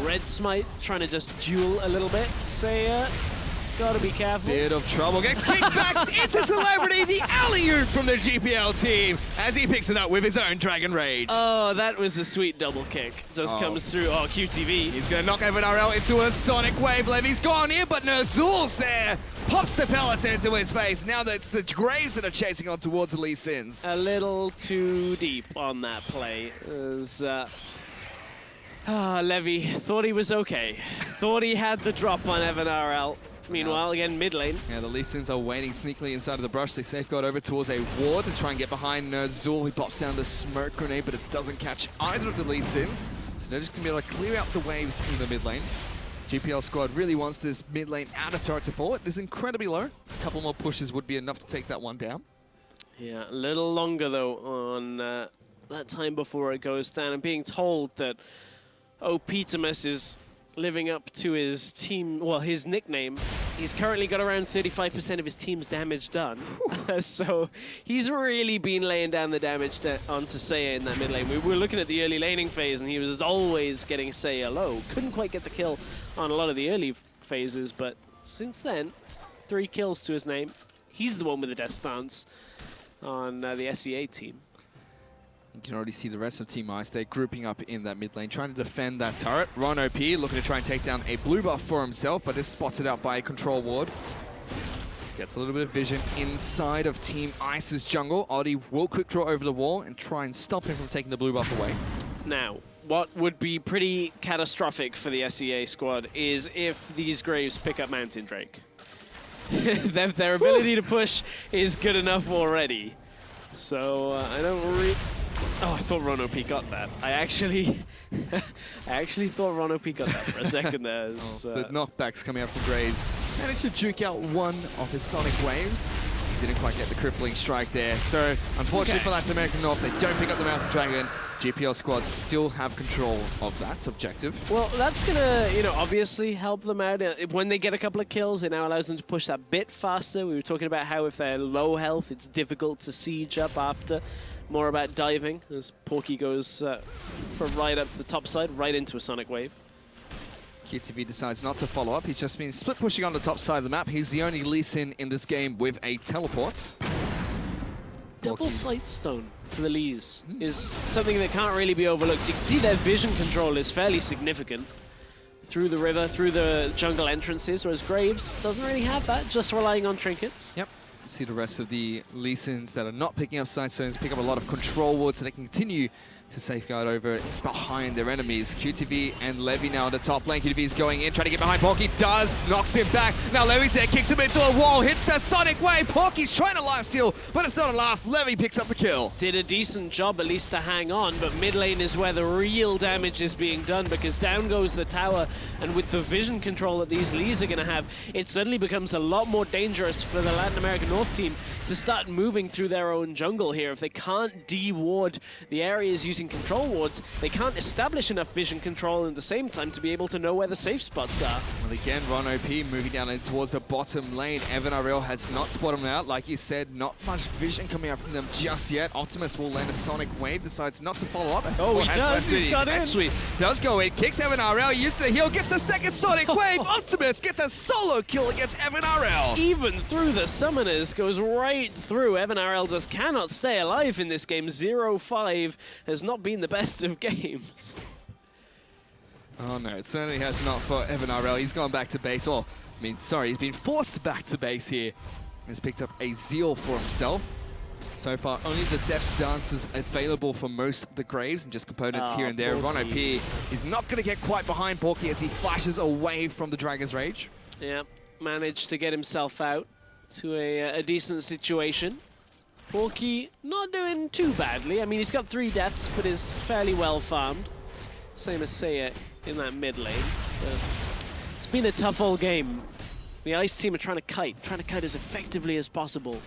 red smite, trying to just duel a little bit. Seiya, gotta be careful. Bit of trouble. Gets kicked back into Celebrity. The alley-oop from the GPL team as he picks it up with his own Dragon Rage. Oh, that was a sweet double kick. Just comes through. Oh, QTV. He's going to knock FLICKR into a Sonic Wave. Levy's gone here, but Nazul's there. Pops the pellets into his face. Now that's the Graves that are chasing on towards the Lee Sins. A little too deep on that play. Levy thought he was okay. Thought he had the drop on FLICKR. Meanwhile, again, mid lane. Yeah, the Lee Sins are waiting sneakily inside of the brush. They safeguard over towards a ward to try and get behind Nazul. He pops down the smoke grenade, but it doesn't catch either of the Lee Sins. So they're just going to be able to clear out the waves in the mid lane. GPL squad really wants this mid lane outer turret to fall. It is incredibly low. A couple more pushes would be enough to take that one down. Yeah, a little longer, though, on that time before it goes down. I'm being told that Optimus is living up to his team, well, his nickname. He's currently got around 35% of his team's damage done. So he's really been laying down the damage onto Seiya in that mid lane. We were looking at the early laning phase, and he was always getting Seiya low. Couldn't quite get the kill on a lot of the early phases, but since then, 3 kills to his name. He's the one with the death stance on the SEA team. You can already see the rest of Team Ice. They're grouping up in that mid lane, trying to defend that turret. Ron OP looking to try and take down a blue buff for himself, but is spotted out by a control ward. Gets a little bit of vision inside of Team Ice's jungle. Oddie will quick draw over the wall and try and stop him from taking the blue buff away. Now, what would be pretty catastrophic for the SEA squad is if these Graves pick up Mountain Drake. their ability to push is good enough already. So I don't really... Oh, I thought Ron OP got that. I actually thought Ron OP got that for a second there. The knockbacks coming out from Graves. Managed to juke out one of his Sonic Waves. Didn't quite get the crippling strike there. So, unfortunately for Latin American North, they don't pick up the Mountain Dragon. GPL squad still have control of that objective. Well, that's gonna, obviously help them out. When they get a couple of kills, it now allows them to push that bit faster. We were talking about how if they're low health, it's difficult to siege up after. More about diving, as Porky goes for right up to the top side, right into a Sonic Wave. QTV decides not to follow up. He's just been split pushing on the top side of the map. He's the only Lee Sin in this game with a teleport. Double Sight Stone for the Lees is something that can't really be overlooked. You can see their vision control is fairly significant through the river, through the jungle entrances, whereas Graves doesn't really have that, just relying on trinkets. Yep. See the rest of the Lee Sins that are not picking up side stones, pick up a lot of control wards so they can continue to safeguard over behind their enemies. QTV and Levy now on the top lane. QTV is going in, trying to get behind Porky. Does, knocks him back. Now Levy's there, kicks him into a wall, hits the Sonic Wave. Porky's trying to life steal, but it's not enough. Levy picks up the kill. Did a decent job at least to hang on, but mid lane is where the real damage is being done because down goes the tower, and with the vision control that these Lees are going to have, it suddenly becomes a lot more dangerous for the Latin American North team to start moving through their own jungle here. If they can't de-ward the areas using control wards, they can't establish enough vision control at the same time to be able to know where the safe spots are. Well, again, Ron OP moving down in towards the bottom lane. Evan Ariel has not spotted him out. Like you said, not much vision coming out from them just yet. Optimus will land a Sonic Wave, decides not to follow up. Oh, he does, he's got in. Actually, does go in, kicks Evan Ariel, uses the heal, gets the second Sonic Wave. Optimus gets a solo kill against Evan Ariel. Even through the summoners, goes right through. Evan Ariel just cannot stay alive in this game. 0-5 has not been the best of games. Oh no, it certainly has not for Evan Ariel. He's gone back to base. Oh, I mean, sorry, he's been forced back to base here. He's picked up a Zeal for himself. So far, only the Death's Dance is available for most of the Graves and just components here and there. Ron OP is not going to get quite behind Porky as he flashes away from the Dragon's Rage. Yeah, managed to get himself out to a decent situation. Porky not doing too badly. I mean, he's got 3 deaths, but is fairly well farmed. Same as Seiya in that mid lane. But it's been a tough old game. The Ice team are trying to kite as effectively as possible.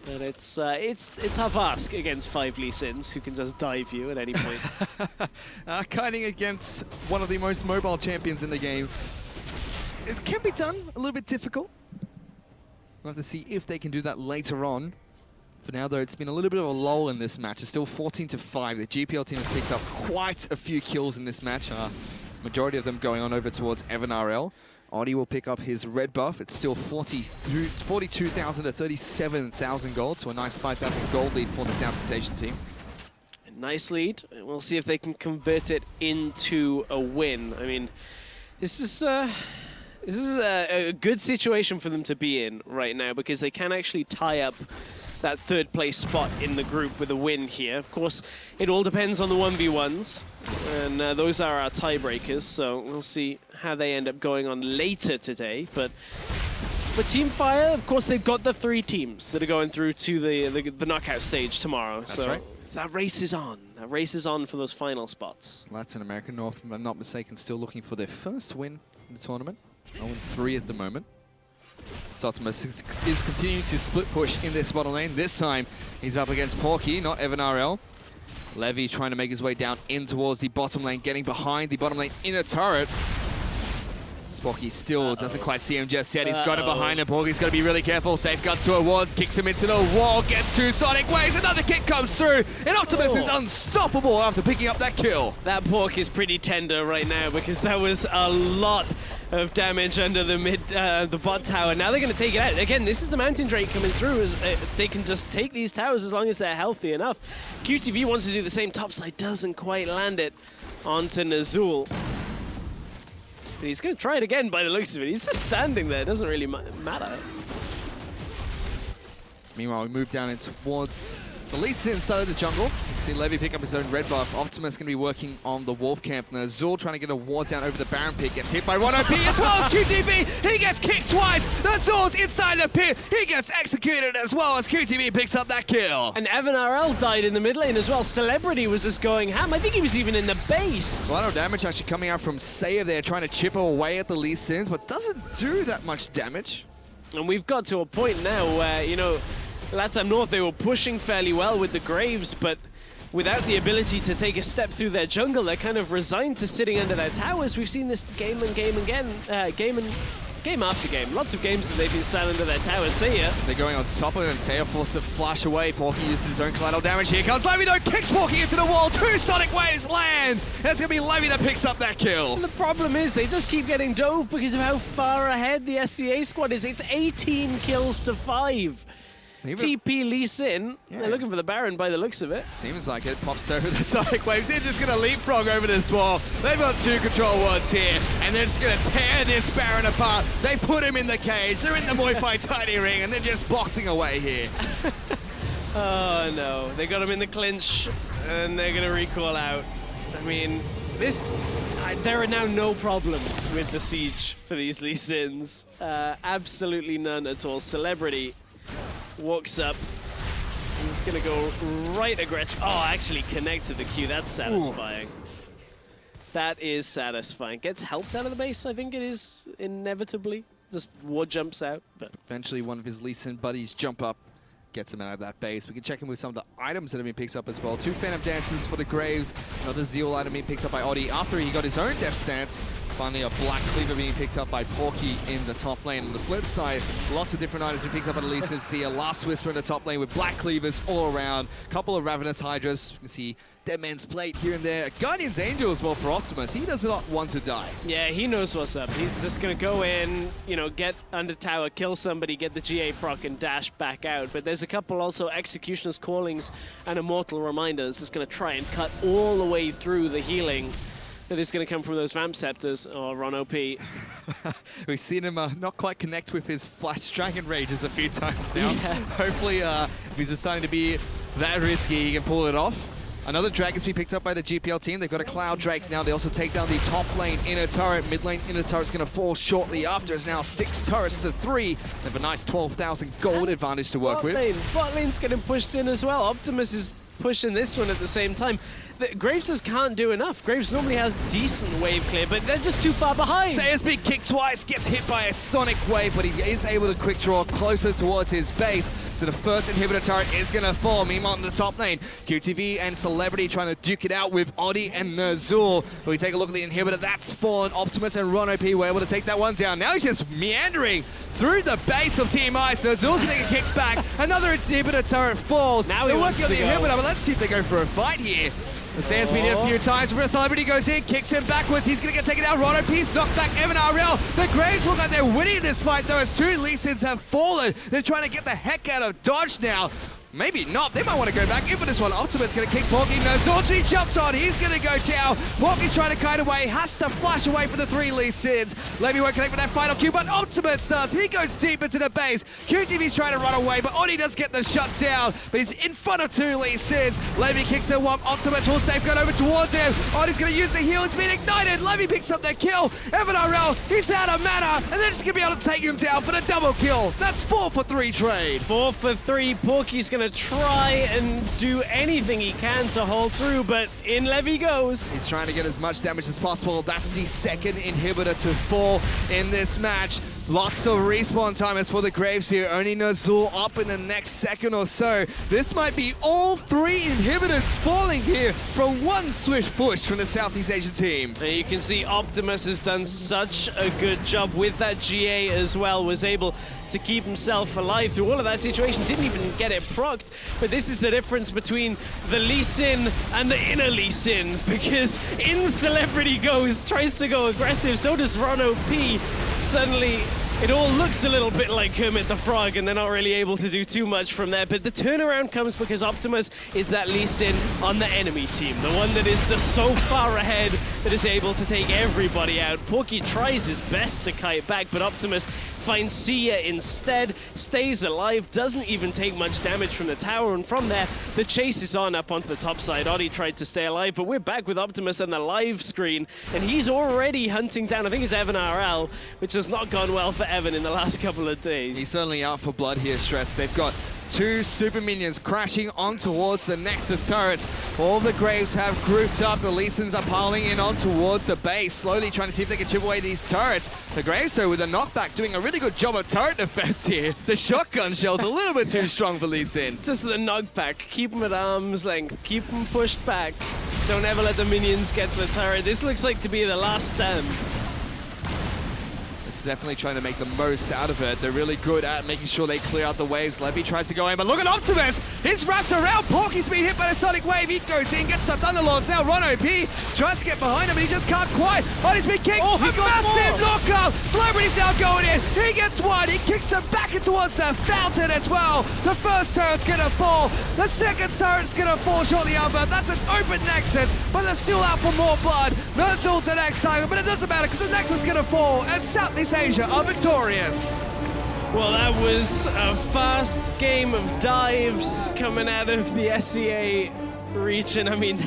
But it's a tough ask against 5 Lee Sins who can just dive you at any point. Kiting against one of the most mobile champions in the game. It can be done, a little bit difficult. We'll have to see if they can do that later on. For now, though, it's been a little bit of a lull in this match. It's still 14-5. The GPL team has picked up quite a few kills in this match. Majority of them going on over towards Evan RL. Audi will pick up his red buff. It's still 42,000 to 37,000 gold, so a nice 5,000 gold lead for the Southeast Asian team. A nice lead. We'll see if they can convert it into a win. I mean, this is a good situation for them to be in right now because they can actually tie up that 3rd place spot in the group with a win here. Of course, it all depends on the 1v1s, and those are our tiebreakers, so we'll see how they end up going on later today. But for Team Fire, of course, they've got the 3 teams that are going through to the knockout stage tomorrow. That's so right. That race is on. That race is on for those final spots. Latin American North, if I'm not mistaken, still looking for their first win in the tournament. 0-3 at the moment. So Optimus is continuing to split push in this bottom lane. This time, he's up against Porky, not Evan RL. Levy trying to make his way down in towards the bottom lane, getting behind the bottom lane in a turret. Porky still doesn't quite see him just yet. He's got it behind him. Porky's got to be really careful. Safeguards to a ward, kicks him into the wall, gets 2 Sonic Waves. Another kick comes through, and Optimus is unstoppable after picking up that kill. That Pork is pretty tender right now because that was a lot of damage under the bot tower. Now they're going to take it out. Again, this is the Mountain Drake coming through. As they can just take these towers as long as they're healthy enough. QTV wants to do the same topside, doesn't quite land it onto Nazul. But he's going to try it again by the looks of it. He's just standing there, doesn't really matter. So meanwhile, we move down in towards the least inside of the jungle. You can see Levy pick up his own red buff. Optimus going to be working on the Wolf Camp. Nazul trying to get a ward down over the Baron pit. Gets hit by 1OP as well as QTV. He gets kicked twice. Nazul's inside the pit. He gets executed as well as QTV picks up that kill. And Evan RL died in the mid lane as well. Celebrity was just going ham. I think he was even in the base. A lot of damage actually coming out from Seiya there, trying to chip away at the Lee Sins, but doesn't do that much damage. And we've got to a point now where, you know, Latam North, they were pushing fairly well with the Graves, but without the ability to take a step through their jungle, they're kind of resigned to sitting under their towers. We've seen this game after game. Lots of games that they've been sat under their towers. Seiya. They're going on top of it, and Seiya forced to flash away. Porky uses his own collateral damage. Here comes Levy, though, kicks Porky into the wall. 2 Sonic Waves land, and it's going to be Levy that picks up that kill. And the problem is they just keep getting dove because of how far ahead the SCA squad is. It's 18 kills to 5. TP Lee Sin. Yeah. They're looking for the Baron by the looks of it. Seems like it. Pops over the Sonic Waves. They're just going to leapfrog over this wall. They've got 2 control wards here, and they're just going to tear this Baron apart. They put him in the cage. They're in the Muay Thai tiny ring, and they're just boxing away here. Oh, no. They got him in the clinch, and they're going to recall out. I mean, there are now no problems with the siege for these Lee Sins. Absolutely none at all. Celebrity walks up. He's going to go right aggressive. Oh, actually connects with the Q. That's satisfying. Ooh. That is satisfying. Gets helped out of the base, I think it is, inevitably. Just ward jumps out. But eventually one of his Lee Sin buddies jump up, gets him out of that base. We can check in with some of the items that have been picked up as well. 2 Phantom Dances for the Graves. Another Zeal item being picked up by Oddie after he got his own Death Stance. Finally, a Black Cleaver being picked up by Porky in the top lane. On the flip side, lots of different items being picked up by the Lee Sin. See a Last Whisper in the top lane with Black Cleavers all around. A couple of Ravenous Hydras. You can see Dead Man's Plate here and there. Guardian's Angel as well for Optimus. He does not want to die. Yeah, he knows what's up. He's just going to go in, you know, get under tower, kill somebody, get the GA proc, and dash back out. But there's a couple also Executioner's Callings and Immortal Reminders that's going to try and cut all the way through the healing that is going to come from those Vamp Scepters, or Ron OP. We've seen him not quite connect with his Flash Dragon Rages a few times now. Yeah. Hopefully, if he's deciding to be that risky, he can pull it off. Another Dragon's been picked up by the GPL team. They've got a Cloud Drake now. They also take down the top lane inner turret. Mid lane inner turret's going to fall shortly after. It's now 6 turrets to 3. They have a nice 12,000 gold advantage to work with. Bot lane's getting pushed in as well. Optimus is pushing this one at the same time. Graves just can't do enough. Graves normally has decent wave clear, but they're just too far behind. Seiya's been kicked twice, gets hit by a Sonic Wave, but he is able to quick draw closer towards his base. So the first inhibitor turret is going to fall. Meanwhile, in the top lane, QTV and Celebrity trying to duke it out with Oddie and Nazul. We take a look at the inhibitor. That's fallen. Optimus and Ron OP were able to take that one down. Now he's just meandering through the base of Team Ice. Nazul's going to get kicked back. Another inhibitor turret falls. Now they're working on the inhibitor, but let's see if they go for a fight here. The Seiya's been hit a few times. Celebrity goes in, kicks him backwards. He's going to get taken out. Ron OP's knocked back Evan RL. The Graves look like they're winning this fight, though, as 2 Lee Sins have fallen. They're trying to get the heck out of dodge now. Maybe not. They might want to go back in for this one. Optimus going to kick Porky. Nazul jumps on. He's going to go down. Porky's trying to kite away. Has to flash away from the 3 Lee Sins. Levy won't connect with that final Q, but Optimus does. He goes deep into the base. QTV's trying to run away, but Oddie does get the shut down. But he's in front of 2 Lee Sins. Levy kicks a whop. Optimus will safeguard over towards him. Oddie's going to use the heal. It's been ignited. Levy picks up the kill. Evan RL, he's out of mana, and they're just going to be able to take him down for the double kill. That's 4 for 3 trade. 4 for 3. Porky's going to try and do anything he can to hold through, but in Levy goes. He's trying to get as much damage as possible. That's the second inhibitor to fall in this match. Lots of respawn timers for the Graves here. Only Nazul up in the next second or so. This might be all 3 inhibitors falling here from one swift push from the Southeast Asian team. And you can see Optimus has done such a good job with that GA as well. Was able to keep himself alive through all of that situation. Didn't even get it procced. But this is the difference between the Lee Sin and the inner Lee Sin. Because in Celebrity Ghost tries to go aggressive, so does Ron OP. Suddenly, it all looks a little bit like Kermit the Frog, and they're not really able to do too much from there. But the turnaround comes because Optimus is that Lee Sin on the enemy team, the one that is just so far ahead that is able to take everybody out. Porky tries his best to kite back, but Optimus finds Sia instead, stays alive, doesn't even take much damage from the tower, and from there, the chase is on up onto the top side. Oddie tried to stay alive, but we're back with Optimus on the live screen, and he's already hunting down, I think it's Evan RL, which has not gone well for Evan in the last couple of days. He's certainly out for blood here, Stress. They've got 2 super minions crashing on towards the Nexus turrets. All the Graves have grouped up. The Lee Sins are piling in on towards the base, slowly trying to see if they can chip away these turrets. The Graves, though, with a knockback, doing a really good job of turret defense here. The shotgun shell's a little bit too strong for Lee Sin. Just the knockback. Keep them at arm's length. Keep them pushed back. Don't ever let the minions get to the turret. This looks like to be the last stand. Definitely trying to make the most out of it. They're really good at making sure they clear out the waves. Levy tries to go in, but look at Optimus! He's wrapped around. Porky's been hit by the Sonic Wave. He goes in, gets the Thunderlords. Now Ron OP tries to get behind him, but he just can't quite. Oh, he's been kicked. Oh, a massive knockout. Celebrity's now going in. He gets one. He kicks him back in towards the fountain as well. The first turret's gonna fall. The second turret's gonna fall shortly after. That's an open Nexus, but they're still out for more blood. Nurtle's the next time, but it doesn't matter because the Nexus is gonna fall as Southeast Asia are victorious. Well, that was a fast game of dives coming out of the SEA region. I mean,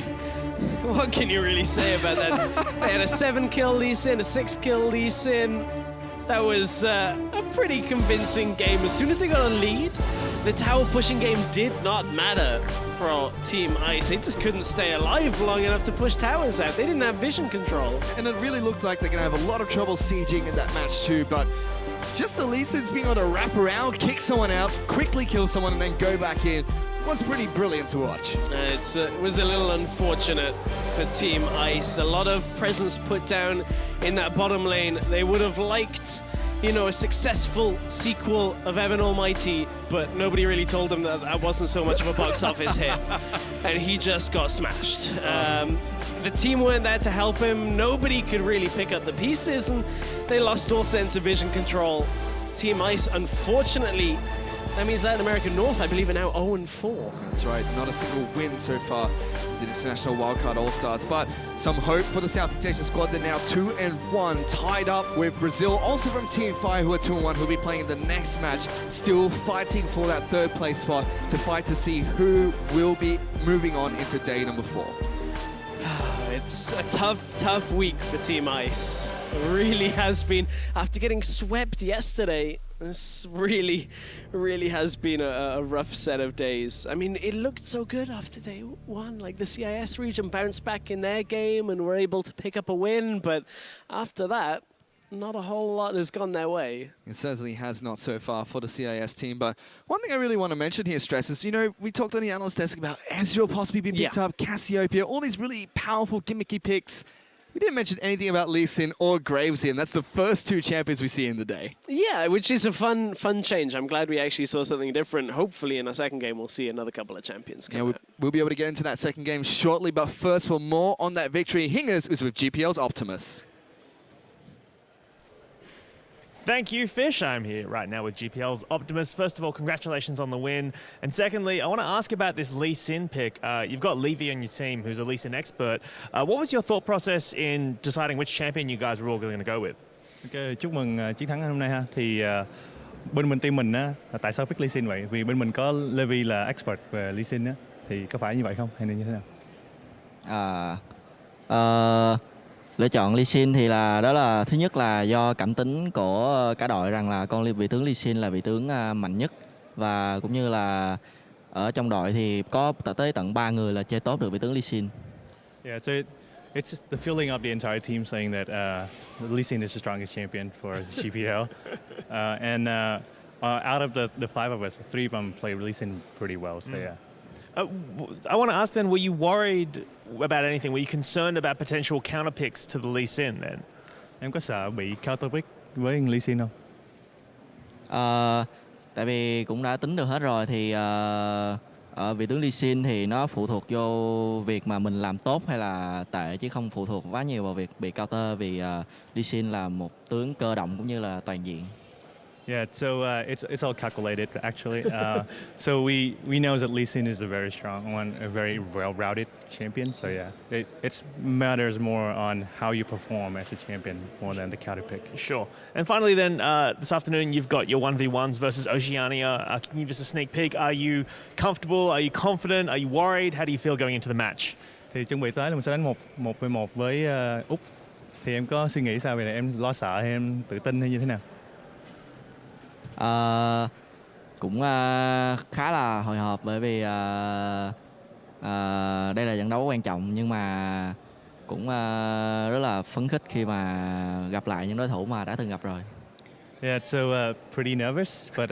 what can you really say about that? They had a 7-kill Lee Sin, a 6-kill Lee Sin. That was a pretty convincing game. As soon as they got a lead, the tower pushing game did not matter for Team Ice. They just couldn't stay alive long enough to push towers out. They didn't have vision control. And it really looked like they're going to have a lot of trouble sieging in that match too, but just the Lee Sins being able to wrap around, kick someone out, quickly kill someone, and then go back in was pretty brilliant to watch. It was a little unfortunate for Team Ice. A lot of presence put down in that bottom lane. They would have liked, you know, a successful sequel of Evan Almighty, but nobody really told him that that wasn't so much of a box office hit, and he just got smashed. The team weren't there to help him. Nobody could really pick up the pieces, and they lost all sense of vision control. Team Ice, unfortunately, that means Latin America North, I believe, are now 0-4. That's right, not a single win so far in the International Wildcard All-Stars, but some hope for the Southeast Asia squad. They're now 2-1, tied up with Brazil, also from Team Fire, who are 2-1, who'll be playing in the next match, still fighting for that 3rd place spot to fight to see who will be moving on into day number 4. It's a tough week for Team Ice. It really has been. After getting swept yesterday, this really has been a rough set of days. I mean, it looked so good after day 1. Like, the CIS region bounced back in their game and were able to pick up a win, but after that, not a whole lot has gone their way. It certainly has not so far for the CIS team, but one thing I really want to mention here, Stress, is, you know, we talked on the analyst desk about Ezreal possibly being picked up, Cassiopeia, all these really powerful, gimmicky picks. We didn't mention anything about Lee Sin or Graves here, and that's the first 2 champions we see in the day. Yeah, which is a fun change. I'm glad we actually saw something different. Hopefully in our second game we'll see another couple of champions come out. We'll be able to get into that second game shortly, but first, for more on that victory, Hingers is with GPL's Optimus. Thank you, Fish. I'm here right now with GPL's Optimus. First of all, congratulations on the win. And secondly, I want to ask about this Lee Sin pick. You've got Levy on your team, who's a Lee Sin expert. What was your thought process in deciding which champion you guys were all going to go with? Okay, chúc mừng chiến thắng ngày hôm nay ha. Thì bên team mình á, tại sao pick Lee Sin vậy? Vì bên mình có Levy là expert về Lee Sin á. Thì có phải như vậy không hay là như thế nào? Lựa chọn Lee Sin thì đó là thứ nhất là do cảm tính của cả đội rằng là vị tướng Lee Sin là vị tướng mạnh nhất, và cũng như là ở trong đội thì có tới tận 3 người là chơi tốt được vị tướng Lee Sin. Yeah, so it's just the feeling of the entire team saying that Lee Sin is the strongest champion for GPL. Out of the 5 of us, 3 of them play Lee Sin pretty well, so yeah. I want to ask then, were you worried about anything? Were you concerned about potential counter picks to the Lee Sin then? Em có sợ bị counter pick với Lee Sin không? Tại vì cũng đã tính được hết rồi thì ở vị tướng Lee Sin thì nó phụ thuộc vô việc mà mình làm tốt hay là tệ, chứ không phụ thuộc quá nhiều vào việc bị counter, vì Lee Sin là một tướng cơ động cũng như là toàn diện. Yeah, so it's all calculated actually. So we know that Lee Sin is a very strong one, a very well-rounded champion. So yeah, it matters more on how you perform as a champion more than the counter pick. Sure. And finally then, this afternoon you've got your 1v1s versus Oceania. Can you give us a sneak peek? Are you comfortable? Are you confident? Are you worried? How do you feel going into the match? Thì chuẩn bị tới là mình sẽ đánh 1v1 với Úc. Thì em có suy nghĩ sao về này? Em lo sợ hay em tự tin hay như thế nào? Cũng khá là hồi hộp, bởi vì đây là trận đấu quan trọng, nhưng mà cũng rất là phấn khích khi mà gặp lại những đối thủ mà đã từng gặp rồi. Yeah, so pretty nervous, but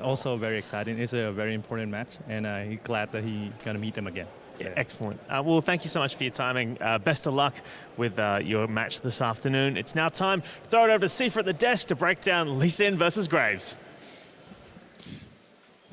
also very exciting. It's a very important match, and he's glad that he's gonna meet them again. So. Yeah, excellent. Well, thank you so much for your timing. Best of luck with your match this afternoon. It's now time to throw it over to Sifa at the desk to break down Lee Sin versus Graves.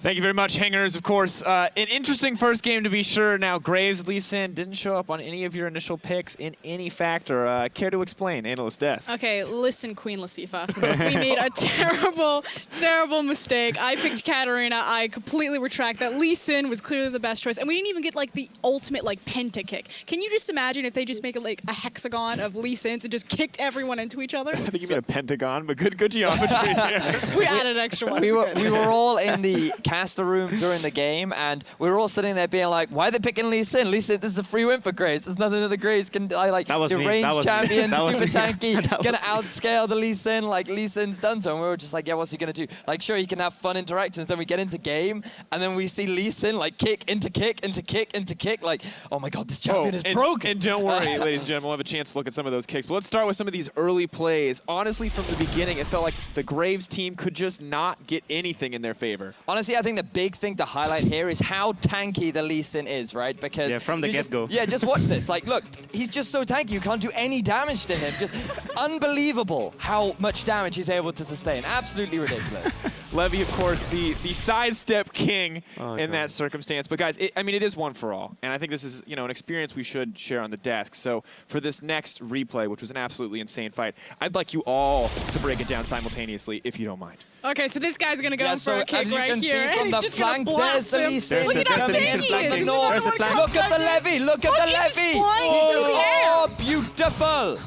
Thank you very much, Hangers. Of course, an interesting first game to be sure. Now, Graves, Lee Sin didn't show up on any of your initial picks in any factor. Care to explain, Analyst Desk? Okay, listen, Queen Lasifa. We made a terrible, terrible mistake. I picked Katarina. I completely retract that. Lee Sin was clearly the best choice. And we didn't even get, like, the ultimate, like, penta kick. Can you just imagine if they just make it, like, a hexagon of Lee Sins and just kicked everyone into each other? I think you mean a pentagon, but good geometry there. We added extra ones. We were all in the caster room during the game, and we were all sitting there being like, why are they picking Lee Sin? Lee Sin, this is a free win for Graves. There's nothing that the Graves can do. Like, the range champion, super tanky, gonna outscale the Lee Sin like Lee Sin's done so. And we were just like, yeah, what's he gonna do? Like, sure, he can have fun interactions. Then we get into game, and then we see Lee Sin like kick into kick into kick into kick. Like, oh my God, this champion is broken. And don't worry, ladies and gentlemen, we'll have a chance to look at some of those kicks. But let's start with some of these early plays. Honestly, from the beginning, it felt like the Graves team could just not get anything in their favor. Honestly, I think the big thing to highlight here is how tanky the Lee Sin is, right? Because from the get-go. Yeah, just watch this. Like, look, he's just so tanky. You can't do any damage to him. Just unbelievable how much damage he's able to sustain. Absolutely ridiculous. Levy, of course, the sidestep king in that circumstance. But guys, I mean, it is one for all. And I think this is, an experience we should share on the desk. So for this next replay, which was an absolutely insane fight, I'd like you all to break it down simultaneously, if you don't mind. Okay, so this guy's gonna go for a kick as you right can here. See from the flank, there's the Lee Sin. Look at how tanky he is. Look at the Levy. Look at the Levy. Oh, beautiful.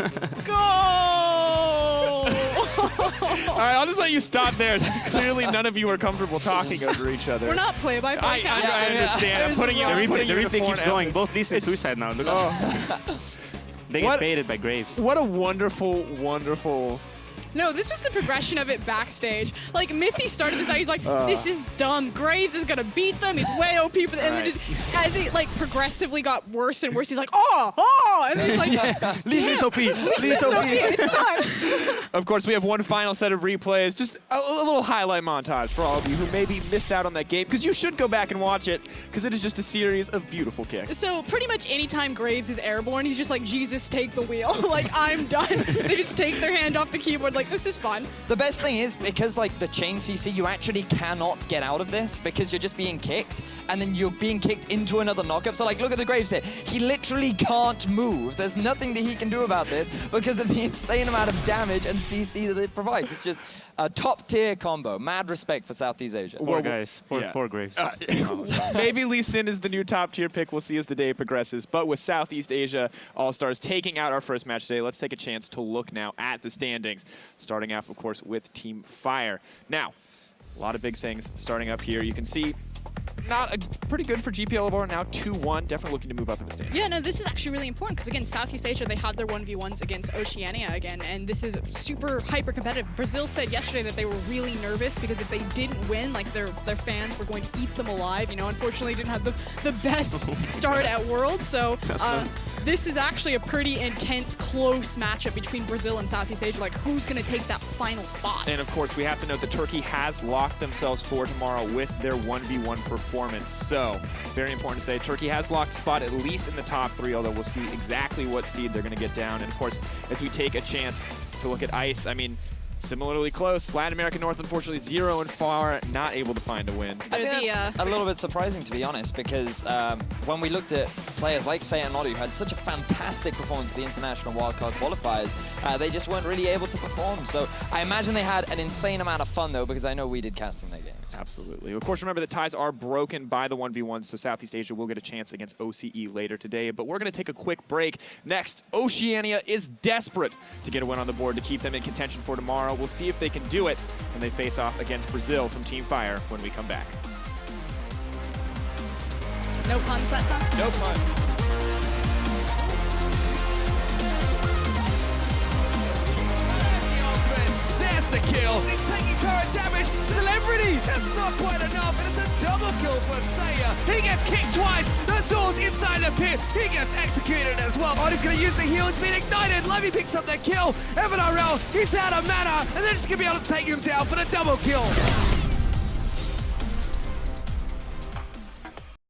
Go! All right, I'll just let you stop there. Clearly, none of you are comfortable talking over each other. We're not play-by-play. I understand. I'm putting you. The replay keeps going. Both Lee Sin suicide now. Look. They get baited by Graves. What a wonderful, wonderful. No, this was the progression of it backstage. Like, Mithy started this out, he's like, this is dumb. Graves is gonna beat them, he's way OP for them. And then as it, like, progressively got worse and worse, he's like, and then he's like, Lee Sin's OP. Lee's OP, it's done. Of course, we have one final set of replays. Just a little highlight montage for all of you who maybe missed out on that game, because you should go back and watch it, because it is just a series of beautiful kicks. So pretty much anytime Graves is airborne, he's just like, Jesus, take the wheel. Like, I'm done. They just take their hand off the keyboard, like, this is fun. The best thing is, because like the chain CC, you actually cannot get out of this because you're just being kicked, and then you're being kicked into another knockup. So like, look at the Graves here. He literally can't move. There's nothing that he can do about this because of the insane amount of damage and CC that it provides. It's just a top-tier combo. Mad respect for Southeast Asia. Poor guys. Poor Graves. Maybe Lee Sin is the new top-tier pick. We'll see as the day progresses. But with Southeast Asia All-Stars taking out our first match today, let's take a chance to look now at the standings. Starting off, of course, with Team Fire. Now, a lot of big things starting up here. You can see pretty good for GPL overall, now 2-1, definitely looking to move up in the standings. Yeah, no, this is actually really important because, again, Southeast Asia, they had their 1v1s against Oceania again, and this is super hyper-competitive. Brazil said yesterday that they were really nervous because if they didn't win, like, their fans were going to eat them alive. You know, unfortunately, didn't have the best start at Worlds, so this is actually a pretty intense, close matchup between Brazil and Southeast Asia. Like, who's going to take that final spot? And, of course, we have to note that Turkey has locked themselves for tomorrow with their 1v1 performance. So, very important to say, Turkey has locked a spot at least in the top 3, although we'll see exactly what seed they're going to get down. And, of course, as we take a chance to look at ICE, I mean, similarly close. Latin America North, unfortunately, 0 and far, not able to find a win. I think that's a little bit surprising, to be honest, because when we looked at players like Sayanodu, who had such a fantastic performance at the International Wildcard qualifiers, they just weren't really able to perform. So I imagine they had an insane amount of fun, though, because I know we did casting their games. Absolutely. Of course, remember that ties are broken by the 1v1, so Southeast Asia will get a chance against OCE later today. But we're going to take a quick break. Next, Oceania is desperate to get a win on the board to keep them in contention for tomorrow. We'll see if they can do it when they face off against Brazil from Team Fire when we come back. No puns that time? No puns. There's the kill. He's taking turret damage. Celebrity! Just not quite enough, and it's a double kill for Saya. He gets kicked twice. The Zor's inside the pit. He gets executed as well. Oh, he's going to use the heal. He's been ignited. Levy picks up the kill. Evan RL, he's out of mana, and they're just going to be able to take him down for the double kill.